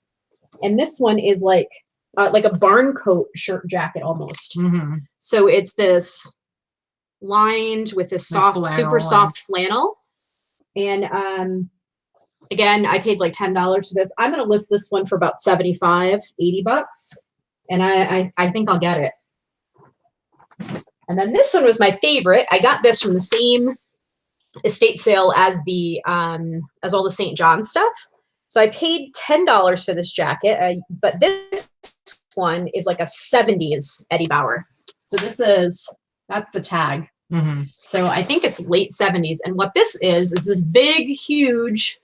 And this one is like a barn coat shirt jacket almost. So it's this lined with this soft, super soft flannel. And again, I paid like $10 for this. I'm going to list this one for about $75, $80. And I think I'll get it. And then this one was my favorite. I got this from the same estate sale as the as all the St. John stuff. So I paid $10 for this jacket, but this one is like a 70s Eddie Bauer. So that's the tag. So I think it's late 70s. And what this is this big, huge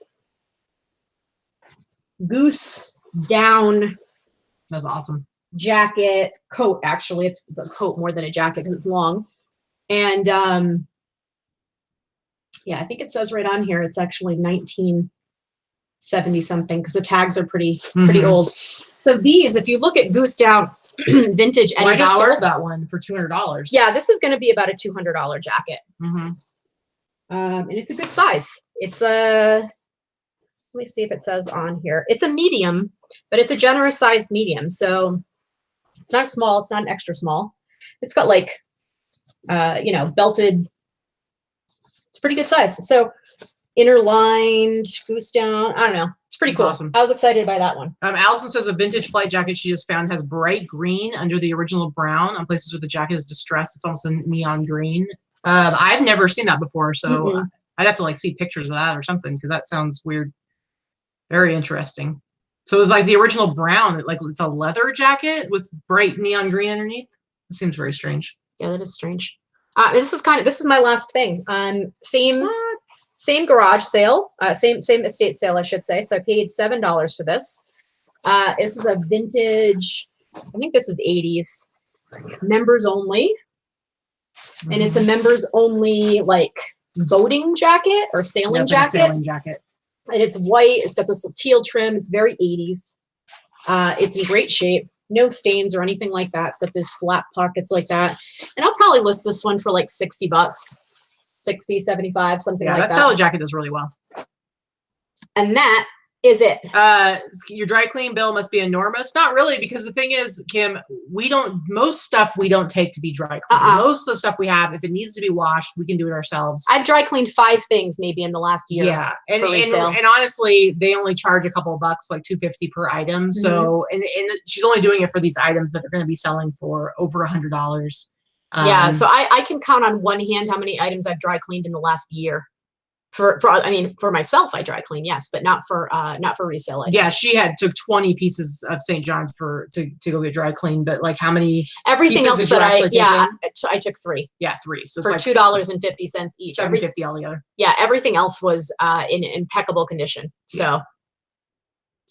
goose down. That's awesome. Jacket, coat, actually. It's a coat more than a jacket because it's long. And yeah, I think it says right on here, it's actually 1970 something because the tags are pretty old. So these, if you look at goose down vintage Eddie Bauer. I just sold that one for $200. Yeah, this is going to be about a $200 jacket. And it's a good size. It's a, let me see if it says on here. It's a medium, but it's a generous sized medium. So it's not small. It's not an extra small. It's got like, you know, belted. It's pretty good size. So inner lined, goose down. I don't know. It's pretty cool. Awesome. I was excited by that one. Allison says a vintage flight jacket she just found has bright green under the original brown on places where the jacket is distressed. It's almost a neon green. I've never seen that before, so I'd have to like see pictures of that or something because that sounds weird. Very interesting. So it's like the original brown, like it's a leather jacket with bright neon green underneath. It seems very strange. Yeah, that is strange. This is my last thing. Same garage sale, same estate sale, I should say. So I paid $7 for this. This is a vintage, I think this is 80s, members only. And it's a members only like boating jacket or sailing It's like a jacket. sailing jacket. And it's white. It's got this teal trim. It's very 80s. It's in great shape. No stains or anything like that. It's got these flat pockets like that. And I'll probably list this one for like $60, 60, 75, something like that. Yeah, that style jacket does really well. And that is it. Your dry clean bill must be enormous. Not really, because the thing is, Kim, most stuff we don't take to be dry clean. Most of the stuff we have, if it needs to be washed, we can do it ourselves. I've dry cleaned 5 things maybe in the last year. Yeah, and honestly, they only charge a couple of bucks, like $2.50 per item. So, and she's only doing it for these items that are going to be selling for over $100. Yeah, so I can count on one hand how many items I've dry cleaned in the last year. For myself, I dry clean, yes, but not for resale items. Yeah, she took 20 pieces of St. John's to go get dry clean, but like how many? Everything else that I took 3. Yeah, 3. So for it's like $2.50 each. $7.50 altogether. Yeah, everything else was in impeccable condition. So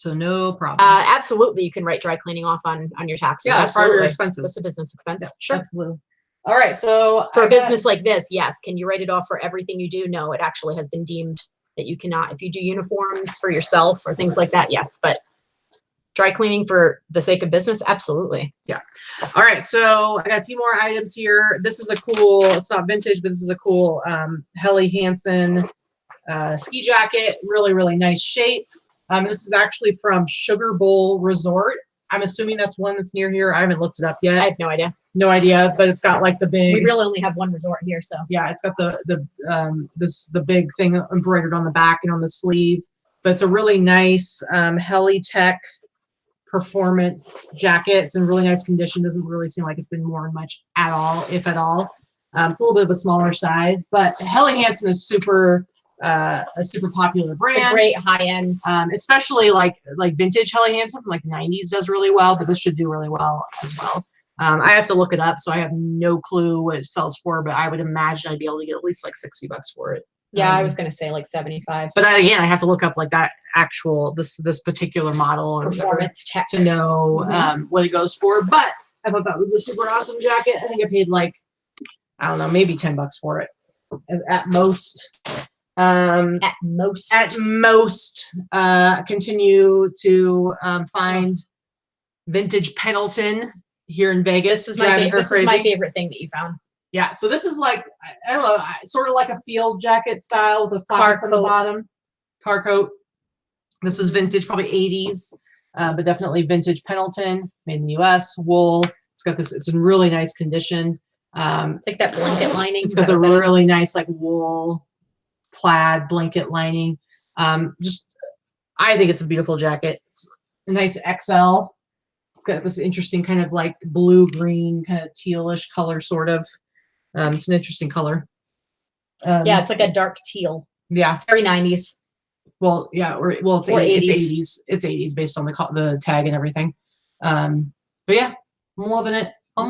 no problem. Absolutely, you can write dry cleaning off on your taxes. Yeah, that's part of your expenses. That's a business expense. Yeah, sure, absolutely. All right, so for a business like this, yes. Can you write it off for everything you do? No, it actually has been deemed that you cannot. If you do uniforms for yourself or things like that, yes. But dry cleaning for the sake of business, absolutely. Yeah. All right, so I got a few more items here. This is a cool, it's not vintage, but this is a cool Helly Hansen ski jacket. Really, really nice shape. This is actually from Sugar Bowl Resort. I'm assuming that's one that's near here. I haven't looked it up yet. I have no idea. No idea, but it's got like the big. We really only have one resort here, so yeah, it's got the big thing embroidered on the back and on the sleeve. But it's a really nice Helly Tech performance jacket. It's in really nice condition. Doesn't really seem like it's been worn much at all, if at all. It's a little bit of a smaller size, but Helly Hansen is a super popular brand. It's a great high end, especially like vintage Helly Hansen from like the 90s does really well, but this should do really well as well. I have to look it up, so I have no clue what it sells for, but I would imagine I'd be able to get at least like $60 for it. Yeah, I was going to say like 75. But I have to look up like that actual this particular model or performance tech to know what it goes for. But I thought that was a super awesome jacket. I think I paid like, I don't know, maybe $10 for it at most. At most. Continue to find vintage Pendleton here in Vegas. This is my favorite thing that you found. Yeah, so this is like, I don't know, sort of like a field jacket style with those pockets on the bottom. Car coat. This is vintage, probably 80s, but definitely vintage Pendleton, made in the US, wool. It's got this, it's in really nice condition. It's like that blanket lining. It's got the really nice like wool plaid blanket lining. I think it's a beautiful jacket. It's a nice XL. It's got this interesting kind of like blue-green kind of tealish color, sort of. It's an interesting color. Yeah, it's like a dark teal. Yeah, very 90s. Well, yeah, it's 80s. It's 80s based on the tag and everything. But yeah, I'm loving it. How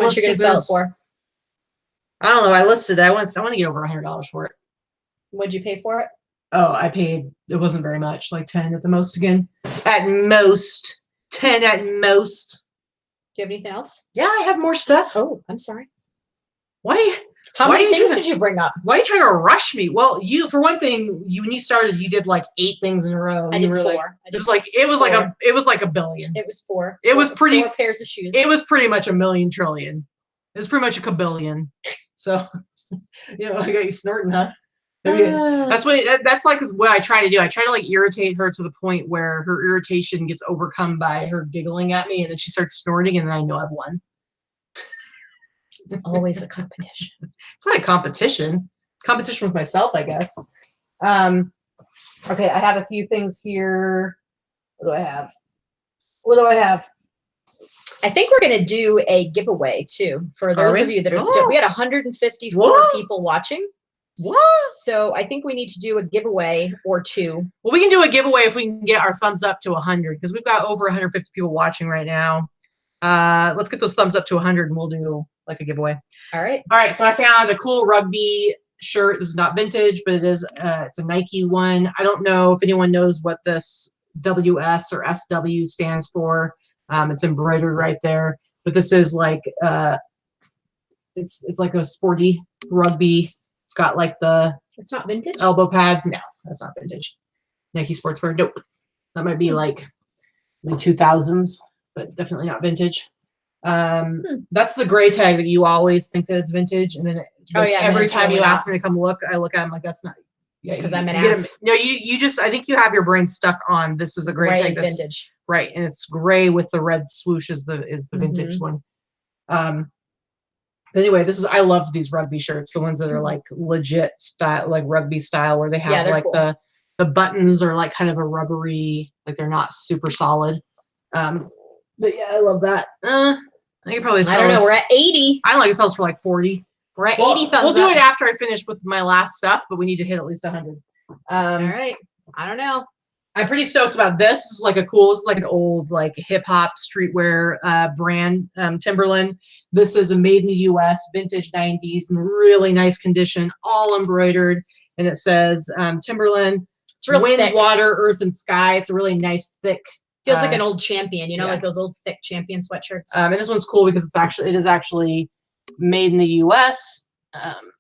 much you gonna sell it for? I don't know. I listed it. I want to get over $100 for it. What'd you pay for it? Oh, I paid. It wasn't very much, like 10 at the most. Again, at most 10 at most. Do you have anything else? Yeah, I have more stuff. Oh, I'm sorry. Why? How many things did you bring up? Why are you trying to rush me? Well, for one thing, when you started, you did like 8 things in a row. I did 4. It was like a billion. It was 4. It was pretty 4 pairs of shoes. It was pretty much a million trillion. It was pretty much a kabillion. So, I got you snorting, huh? That's like what I try to do. I try to like irritate her to the point where her irritation gets overcome by her giggling at me, and then she starts snorting, and then I know I've won. It's always a competition. It's not a competition. Competition with myself, I guess. Okay, I have a few things here. What do I have? I think we're going to do a giveaway too for those of you that are still. We had 154 people watching. What? So I think we need to do a giveaway or 2. Well, we can do a giveaway if we can get our thumbs up to 100, because we've got over 150 people watching right now. Let's get those thumbs up to 100 and we'll do like a giveaway. All right. So I found a cool rugby shirt. This is not vintage, but it's a Nike one. I don't know if anyone knows what this WS or SW stands for. It's embroidered right there, but this is like it's like a sporty rugby It's got like the It's not vintage. elbow pads. No, that's not vintage. Nike sportswear. Nope. That might be like the 2000s, but definitely not vintage. That's the gray tag that you always think that it's vintage, and then every time you ask me to come look, I look at them like that's not. Yeah, because I'm an ass. No, you just. I think you have your brain stuck on this is a gray tag. Is vintage, right? And it's gray with the red swoosh is the vintage one. But anyway, I love these rugby shirts, the ones that are like legit style, like rugby style, where they have like cool. the buttons are like kind of a rubbery, like they're not super solid. But yeah, I love that. I think it probably sells. I don't know. We're at 80. I don't like it sells for like 40. We're at 80 thumbs We'll do it after I finish with my last stuff, but we need to hit at least 100. All right. I don't know. I'm pretty stoked about this. This is like this is like an old like hip hop streetwear brand, Timberland. This is a made in the US, vintage 90s, in really nice condition, all embroidered. And it says Timberland, it's real wind, thick. Water, earth, and sky. It's a really nice, thick. Feels like an old Champion, like those old thick Champion sweatshirts. And this one's cool because it is actually made in the US.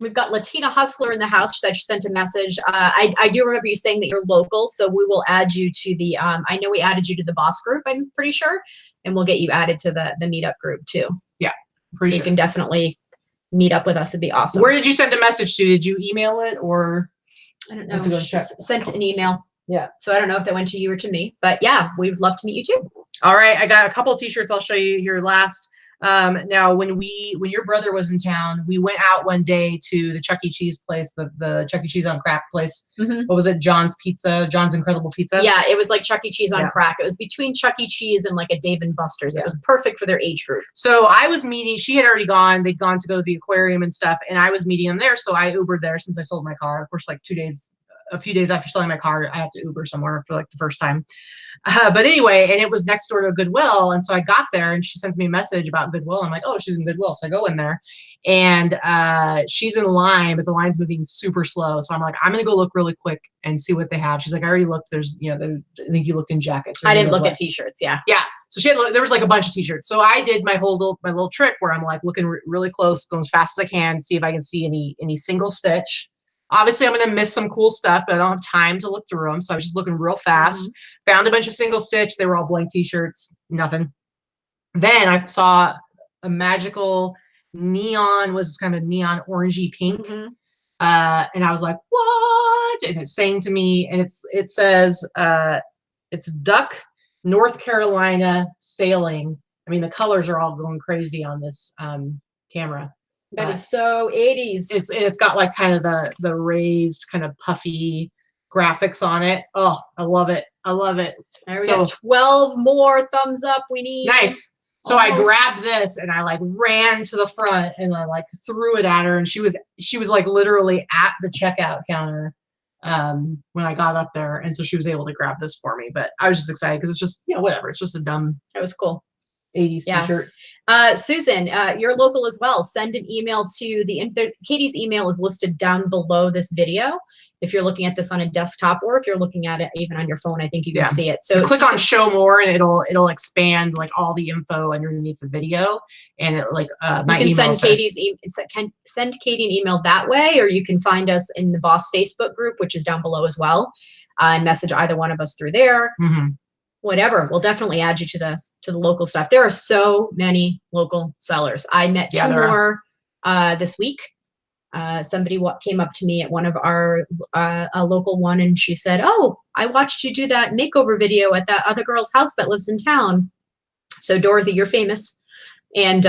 We've got Latina Hustler in the house. She sent a message. I do remember you saying that you're local, so we will add you to the. I know we added you to the boss group. I'm pretty sure, and we'll get you added to the meetup group too. Yeah, so you can definitely meet up with us. It'd be awesome. Where did you send a message to? Did you email it or? I don't know. Sent an email. Yeah. So I don't know if that went to you or to me, but yeah, we'd love to meet you too. All right, I got a couple of t-shirts. I'll show you here last. Now, when your brother was in town, we went out one day to the Chuck E. Cheese place, the Chuck E. Cheese on crack place. What was it? John's Incredible Pizza. Yeah, it was like Chuck E. Cheese on crack. It was between Chuck E. Cheese and like a Dave and Buster's. It was perfect for their age group. So I was meeting. She had already gone. They'd gone to go to the aquarium and stuff, and I was meeting them there. So I Ubered there since I sold my car. Of course, like a few days after selling my car, I have to Uber somewhere for like the first time. But anyway, and it was next door to Goodwill. And so I got there and she sends me a message about Goodwill. I'm like, oh, she's in Goodwill. So I go in there and she's in line, but the line's moving super slow. So I'm like, I'm going to go look really quick and see what they have. She's like, I already looked. There's, I think you looked in jackets. I didn't look at t-shirts. Yeah. Yeah. So there was like a bunch of t-shirts. So I did my little trick where I'm like looking really close, going as fast as I can, see if I can see any single stitch. Obviously, I'm going to miss some cool stuff, but I don't have time to look through them. So I was just looking real fast. Found a bunch of single stitch. They were all blank t-shirts. Nothing. Then I saw a magical neon, was kind of neon orangey pink. And I was like, what? And it's saying to me, and it says, it's Duck, North Carolina sailing. I mean, the colors are all going crazy on this camera. That is so 80s. It's got like kind of the raised kind of puffy graphics on it. Oh, I love it. I love it. There we go. 12 more thumbs up we need. Nice. So I grabbed this and I like ran to the front and I like threw it at her, and she was like literally at the checkout counter when I got up there, and so she was able to grab this for me. But I was just excited because it's just whatever. It's just a dumb. It was cool. 80s t-shirt. Susan, you're local as well. Send an email to Katie's email is listed down below this video. If you're looking at this on a desktop, or if you're looking at it even on your phone, I think you can see it. So click on show more and it'll expand like all the info underneath the video, and it like my you can email send Katie an email that way, or you can find us in the Boss Facebook group, which is down below as well, and message either one of us through there. Whatever, we'll definitely add you to the local stuff. There are so many local sellers. I met two more this week. Somebody came up to me at one of our a local one, and she said, "Oh, I watched you do that makeover video at that other girl's house that lives in town. So Dorothy, you're famous." And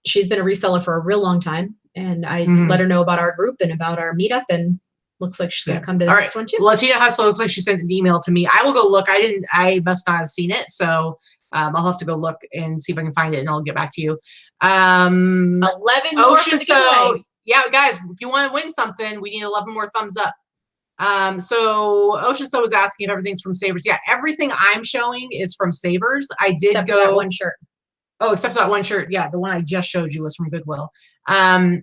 she's been a reseller for a real long time. And I let her know about our group and about our meetup, and looks like she's going to come to the next one too. Latina Hustle looks like she sent an email to me. I will go look. I must not have seen it. So I'll have to go look and see if I can find it, and I'll get back to you. 11 Ocean So. Yeah, guys, if you want to win something, we need 11 more thumbs up. So Ocean So was asking if everything's from Savers. Yeah, everything I'm showing is from Savers. I did except for that one shirt. Oh, except for that one shirt. Yeah, the one I just showed you was from Goodwill. And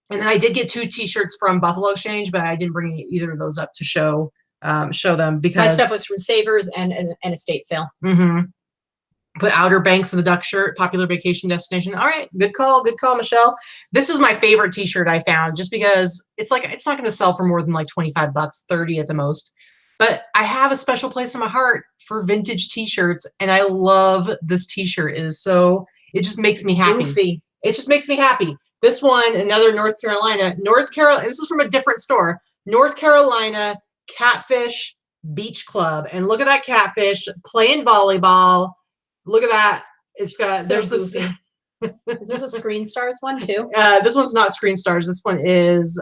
then I did get 2 t-shirts from Buffalo Exchange, but I didn't bring either of those up to show them because my stuff was from Savers and Estate Sale. Put Outer Banks in the duck shirt, popular vacation destination. All right, good call, Michelle. This is my favorite t-shirt I found just because it's like, it's not going to sell for more than like 25 bucks, 30 at the most. But I have a special place in my heart for vintage t-shirts, and I love this t-shirt. It is so, it just makes me happy. Goofy. It just makes me happy. This one, another North Carolina, this is from a different store, North Carolina Catfish Beach Club. And look at that catfish playing volleyball. Look at that. It's got, So there's goofy. this. Is this a Screen Stars one too? This one's not Screen Stars. This one is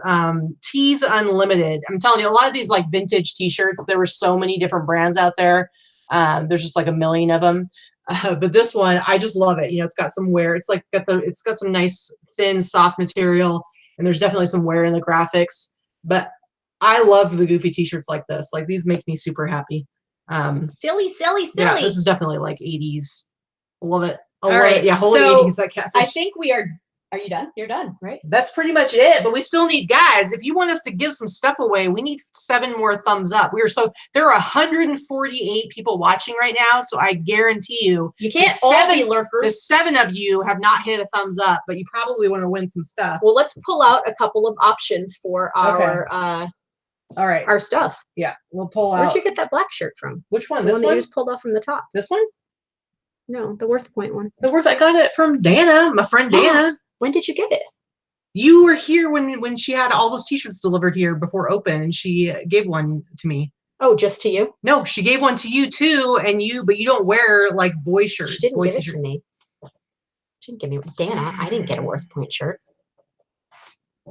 Tees Unlimited. I'm telling you, a lot of these like vintage t-shirts, there were so many different brands out there. There's just like a million of them. But this one, I just love it. You know, it's got some wear. It's like it's got some nice thin, soft material, and there's definitely some wear in the graphics. But I love the goofy t-shirts like this. Like these make me super happy. Silly. Yeah, this is definitely like 80s. I love it. All right. Yeah, holy So 80s, that catfish. I think we are you done? You're done, right? That's pretty much it. But we still need, guys, if you want us to give some stuff away, we need 7 more thumbs up. There are 148 people watching right now, so I guarantee you can't all be lurkers. The 7 of you have not hit a thumbs up, but you probably want to win some stuff. Well, let's pull out a couple of options for our all right, our stuff. Yeah, we'll pull out. Where'd you get that black shirt from? Which one? The This one that you just pulled off from the top. This one? No, the Worth Point one. I got it from Dana, my friend Dana. When did you get it? You were here when she had all those t-shirts delivered here before open, and she gave one to me. Oh, just to you? No, she gave one to you too, but you don't wear like boy shirts. She didn't give it to me. She didn't give me Dana. I didn't get a Worth Point shirt.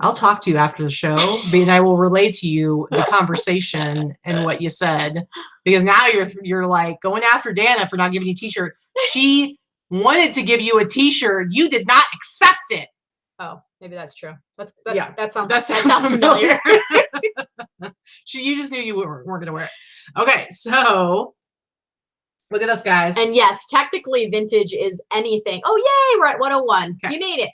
I'll talk to you after the show, and I will relay to you the conversation and what you said, because now you're like going after Dana for not giving you a t-shirt. She wanted to give you a t-shirt. You did not accept it. Oh, maybe that's true. Yeah, that sounds familiar. You just knew you weren't going to wear it. Okay, so look at us, guys. And yes, technically vintage is anything. Oh, yay, we're at 101. Okay. You made it.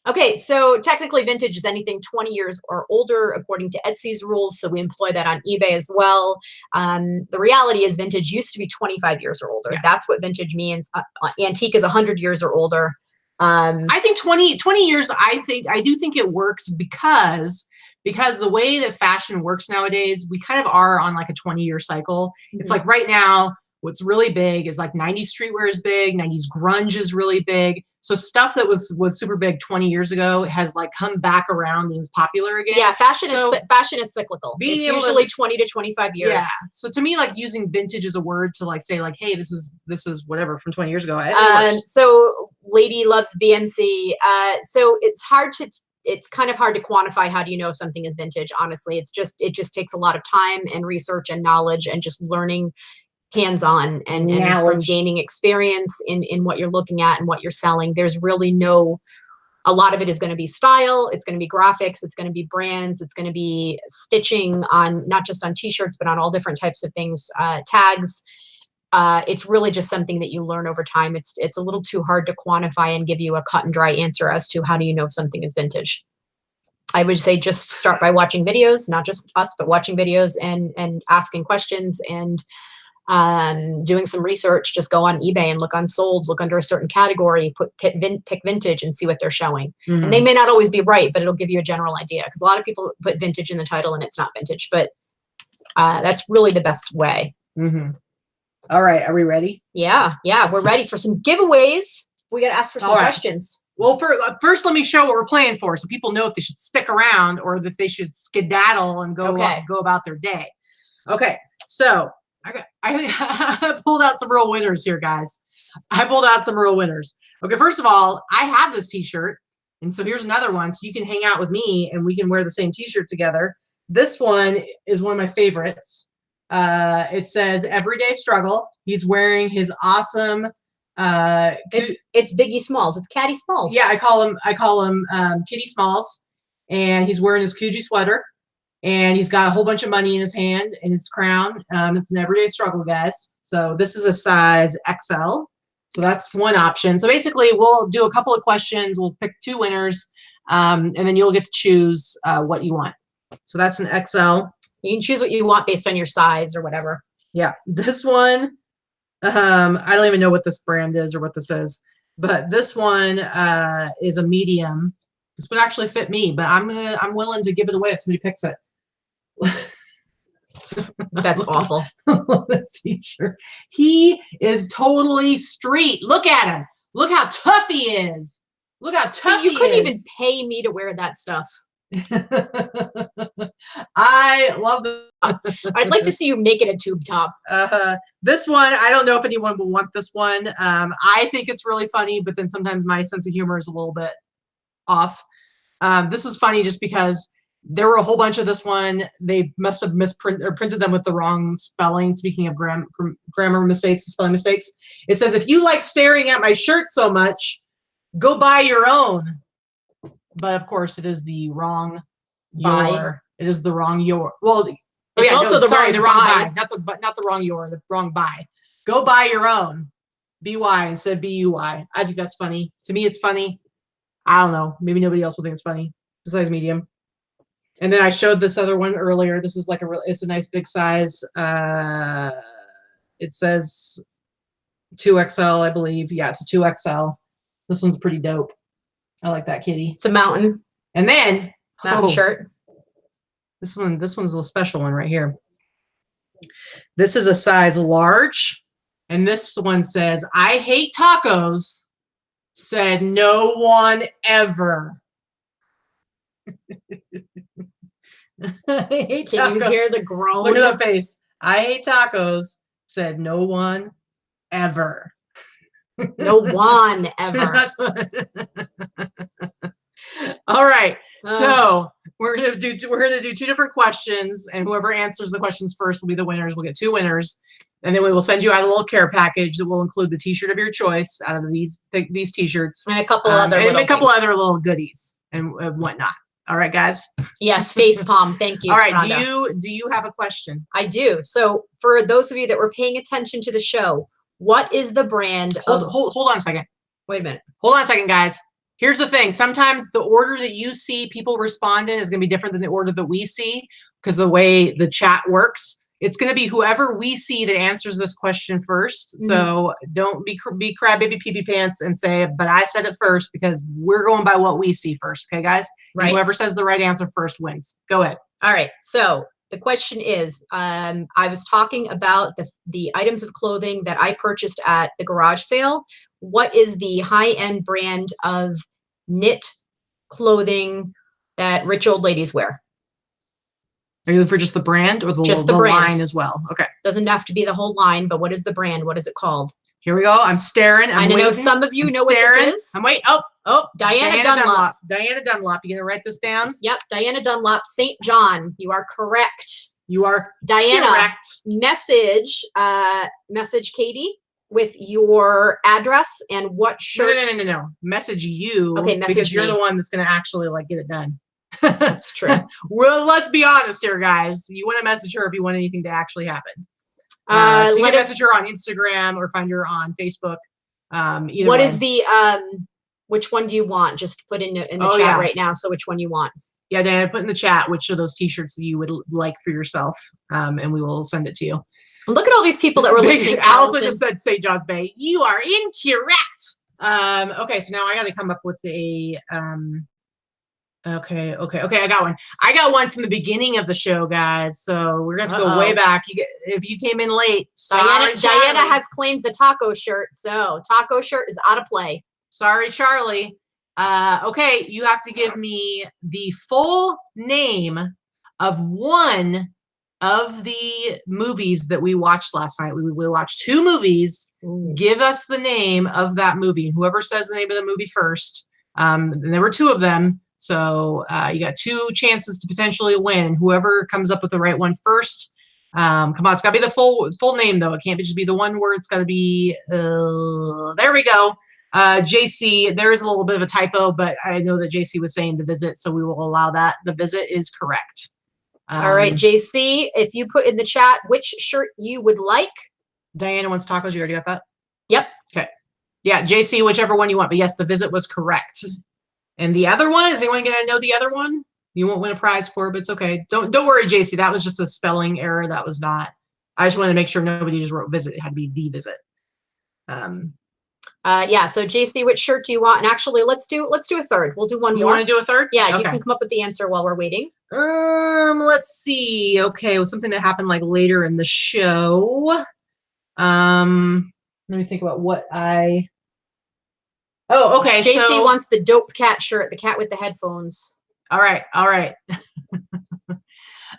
Okay, so technically vintage is anything 20 years or older according to Etsy's rules. So we employ that on eBay as well. The reality is vintage used to be 25 years or older. Yeah. That's what vintage means. Antique is 100 years or older. I think 20 years, I do think it works because the way that fashion works nowadays, we kind of are on like a 20-year cycle. Mm-hmm. It's like right now, what's really big is like 90s streetwear is big, 90s grunge is really big. So stuff that was super big 20 years ago has like come back around and is popular again. Yeah, fashion is cyclical. It's usually 20 to 25 years. Yeah. So to me, like using vintage as a word to like say like, hey, this is whatever from 20 years ago. So Lady loves BMC. So it's kind of hard to quantify how do you know if something is vintage. Honestly, it just takes a lot of time and research and knowledge and just learning hands-on and from gaining experience in what you're looking at and what you're selling. There's really a lot of it is going to be style. It's going to be graphics. It's going to be brands. It's going to be stitching on, not just on t-shirts, but on all different types of things, tags. It's really just something that you learn over time. It's a little too hard to quantify and give you a cut and dry answer as to how do you know if something is vintage. I would say just start by watching videos, not just us, but watching videos and asking questions and doing some research. Just go on eBay and look on solds, look under a certain category, pick vintage and see what they're showing. Mm-hmm. And they may not always be right, but it'll give you a general idea, because a lot of people put vintage in the title and it's not vintage, but that's really the best way. Mm-hmm. All right, are we ready? Yeah, we're ready for some giveaways. We got to ask for some questions. Well, first, let me show what we're playing for, so people know if they should stick around or if they should skedaddle and go about their day. Okay, so I pulled out some real winners here, guys. I pulled out some real winners. Okay, first of all, I have this t-shirt, and so here's another one, so you can hang out with me and we can wear the same t-shirt together. This one is one of my favorites. It says "Everyday Struggle." He's wearing his awesome. It's Biggie Smalls. It's Caddy Smalls. Yeah, I call him Kitty Smalls, and he's wearing his Coogee sweater. And he's got a whole bunch of money in his hand and his crown. It's an everyday struggle, guys. So this is a size XL. So that's one option. So basically, we'll do a couple of questions. We'll pick 2 winners, and then you'll get to choose what you want. So that's an XL. You can choose what you want based on your size or whatever. Yeah. This one I don't even know what this brand is or what this is, but this one is a medium. This would actually fit me, but I'm willing to give it away if somebody picks it. That's awful. The t-shirt. He is totally street. Look at him. Look how tough he is. Look how tough you couldn't even pay me to wear that stuff. I love the. I'd like to see you make it a tube top. This one, I don't know if anyone will want this one. I think it's really funny, but then sometimes my sense of humor is a little bit off. This is funny just because there were a whole bunch of this one. They must have misprinted or printed them with the wrong spelling. Speaking of grammar mistakes, spelling mistakes, it says, if you like staring at my shirt so much, go buy your own. But of course, it is the wrong your. It is the wrong your. Well, it's also the wrong buy. Not the wrong your. The wrong buy. Go buy your own. BY instead of BUY. I think that's funny. To me, it's funny. I don't know. Maybe nobody else will think it's funny. The size medium. And then I showed this other one earlier. This is like it's a nice big size. It says 2XL, I believe. Yeah, it's a 2XL. This one's pretty dope. I like that kitty. It's a mountain. And then mountain shirt. This one's a little special one right here. This is a size large, and this one says, "I hate tacos." Said no one ever. I hate tacos. Can you hear the groan? Look at the face. I hate tacos. Said no one ever. No one ever. All right. So we're gonna do two different questions, and whoever answers the questions first will be the winners. We'll get 2 winners, and then we will send you out a little care package that will include the t-shirt of your choice out of these t-shirts and a couple other little goodies and whatnot. All right, guys. Yes, face palm. Thank you. All right. Do you have a question? I do. So for those of you that were paying attention to the show, what is the brand? Hold on a second. Wait a minute. Hold on a second, guys. Here's the thing. Sometimes the order that you see people respond in is going to be different than the order that we see because the way the chat works. It's going to be whoever we see that answers this question first. Mm-hmm. So don't be crybaby pee-pee pants and say, but I said it first, because we're going by what we see first. Okay, guys? Right. And whoever says the right answer first wins. Go ahead. All right. So the question is, I was talking about the items of clothing that I purchased at the garage sale. What is the high-end brand of knit clothing that rich old ladies wear? Are you looking for just the brand or the line as well? Okay. Doesn't have to be the whole line, but what is the brand? What is it called? Here we go. I'm staring. I know some of you know what this is. I'm waiting. Oh, Diana Dunlop. Diana Dunlop. You gonna write this down? Yep. Diana Dunlop, St. John. You are correct. You are Diana. Correct. Message Katie with your address and what shirt. No. Message you. Okay, message because you're me. The one that's gonna actually get it done. That's true. Well, let's be honest here, guys. You want to message her if you want anything to actually happen. So you can message her on Instagram or find her on Facebook. Either what way. is the which one do you want? Just put in the chat right now. So which one you want? Yeah, Diana, put in the chat which of those t-shirts that you would like for yourself, and we will send it to you. Look at all these people that were listening. Allison just said St. John's Bay. You are incorrect. Okay, so now I got to come up with a Okay, I got one. I got one from the beginning of the show, guys. So we're going to go way back. If you came in late, Diana has claimed the taco shirt. So taco shirt is out of play. Sorry, Charlie. Okay, you have to give me the full name of one of the movies that we watched last night. We watched 2 movies. Ooh. Give us the name of that movie. Whoever says the name of the movie first. And there were 2 of them. So you got 2 chances to potentially win. Whoever comes up with the right one first. Come on, it's got to be the full name, though. It can't just be the one word. It's got to be, there we go. JC, there is a little bit of a typo, but I know that JC was saying The Visit, so we will allow that. The Visit is correct. All right, JC, if you put in the chat which shirt you would like. Diana wants tacos. You already got that? Yep. Okay. Yeah, JC, whichever one you want. But yes, The Visit was correct. And the other one, is anyone going to know the other one? You won't win a prize for it, but it's okay. Don't worry, JC. That was just a spelling error. That was not. I just wanted to make sure nobody just wrote Visit. It had to be The Visit. Yeah. So JC, which shirt do you want? And actually, let's do a third. We'll do one You more. want to do a third? Yeah, okay. You can come up with the answer while we're waiting. Let's see. Okay, it was something that happened like later in the show. Let me think about what I. Oh, okay. JC wants the dope cat shirt, the cat with the headphones. All right. All right.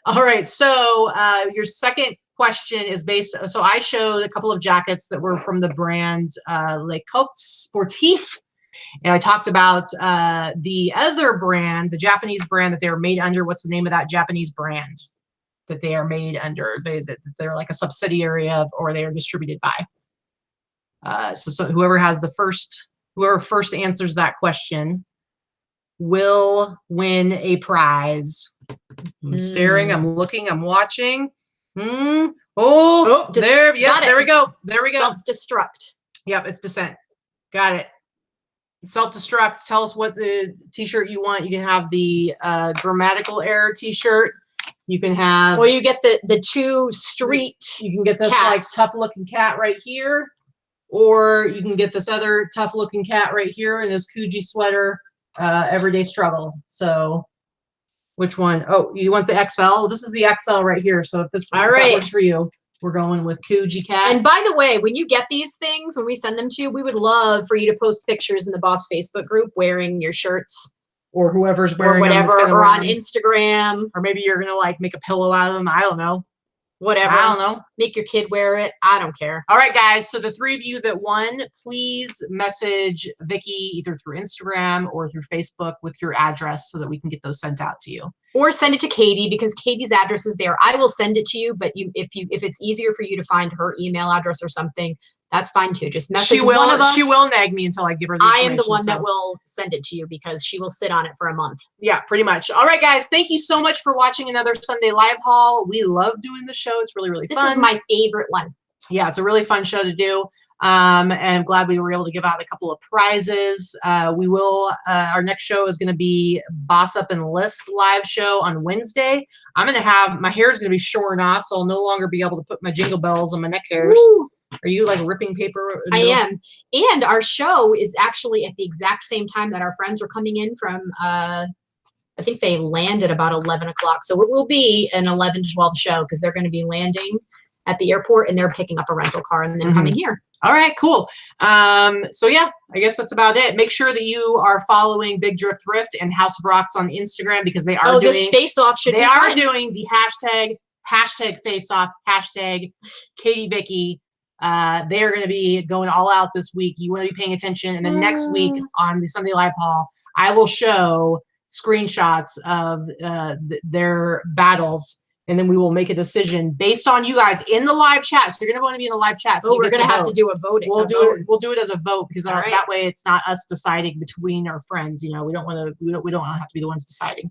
All right. So your second question is based. So I showed a couple of jackets that were from the brand Le Coq Sportif. And I talked about the other brand, the Japanese brand that they were made under. What's the name of that Japanese brand that they are made under? They're like a subsidiary of, or they are distributed by. So whoever first answers that question will win a prize. I'm staring, I'm looking, I'm watching. There, yeah, there we go. There we go. Self-destruct. Yep, it's descent. Got it. Self-destruct. Tell us what the t-shirt you want. You can have the grammatical error t-shirt. You can have, or you get the two street. You can get this cats. Like tough looking cat right here, or you can get this other tough looking cat right here in this Kuji sweater. Everyday struggle. So which one? Oh, you want the XL? This is the XL right here. So if this that works for you, we're going with Kuji cat. And by the way, when you get these things, when we send them to you, we would love for you to post pictures in the Boss Facebook group wearing your shirts. Or whoever's wearing or whatever, them, or on Instagram. Or maybe you're gonna like make a pillow out of them. I don't know. Whatever. I don't know. Make your kid wear it. I don't care. All right, guys. So the three of you that won, please message Vikki either through Instagram or through Facebook with your address so that we can get those sent out to you. Or send it to Katie because Katie's address is there. I will send it to you, but if it's easier for you to find her email address or something, that's fine too. Just message one of us. She will nag me until I give her the information. I am the one that will send it to you because she will sit on it for a month. Yeah, pretty much. All right, guys. Thank you so much for watching another Sunday Live Haul. We love doing the show. It's really, really fun. This is my favorite one. Yeah, it's a really fun show to do. And I'm glad we were able to give out a couple of prizes. We will, our next show is going to be Boss Up and List live show on Wednesday. I'm going to have, my hair is going to be shorn off, so I'll no longer be able to put my jingle bells on my neck hairs. Woo! Are you like ripping paper? I am. And our show is actually at the exact same time that our friends are coming in from, I think they land at about 11 o'clock. So it will be an 11 to 12 show because they're going to be landing at the airport and they're picking up a rental car and then coming here. All right, cool. So yeah, I guess that's about it. Make sure that you are following Big Drift Thrift and House of Rocks on Instagram because they are doing this face-off should they are doing the hashtag face-off, hashtag Katie Vikki. They are going to be going all out this week. You want to be paying attention. And then next week on the Sunday Live Haul, I will show screenshots of their battles. And then we will make a decision based on you guys in the live chat. So you're going to want to be in the live chat. So we're going to have to do a voting. We'll do it as a vote because that way it's not us deciding between our friends. You know, we don't want to have to be the ones deciding.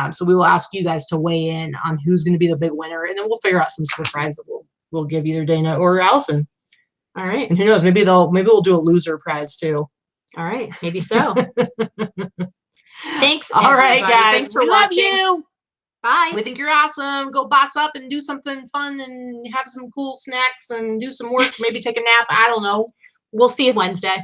So we will ask you guys to weigh in on who's going to be the big winner, and then we'll figure out some sort of prize that we'll give either Dana or Allison. All right. And who knows? Maybe we'll do a loser prize too. All right. Maybe so. Thanks. All right, guys. Thanks for watching. Love you. Bye. We think you're awesome. Go boss up and do something fun and have some cool snacks and do some work. Maybe take a nap. I don't know. We'll see you Wednesday.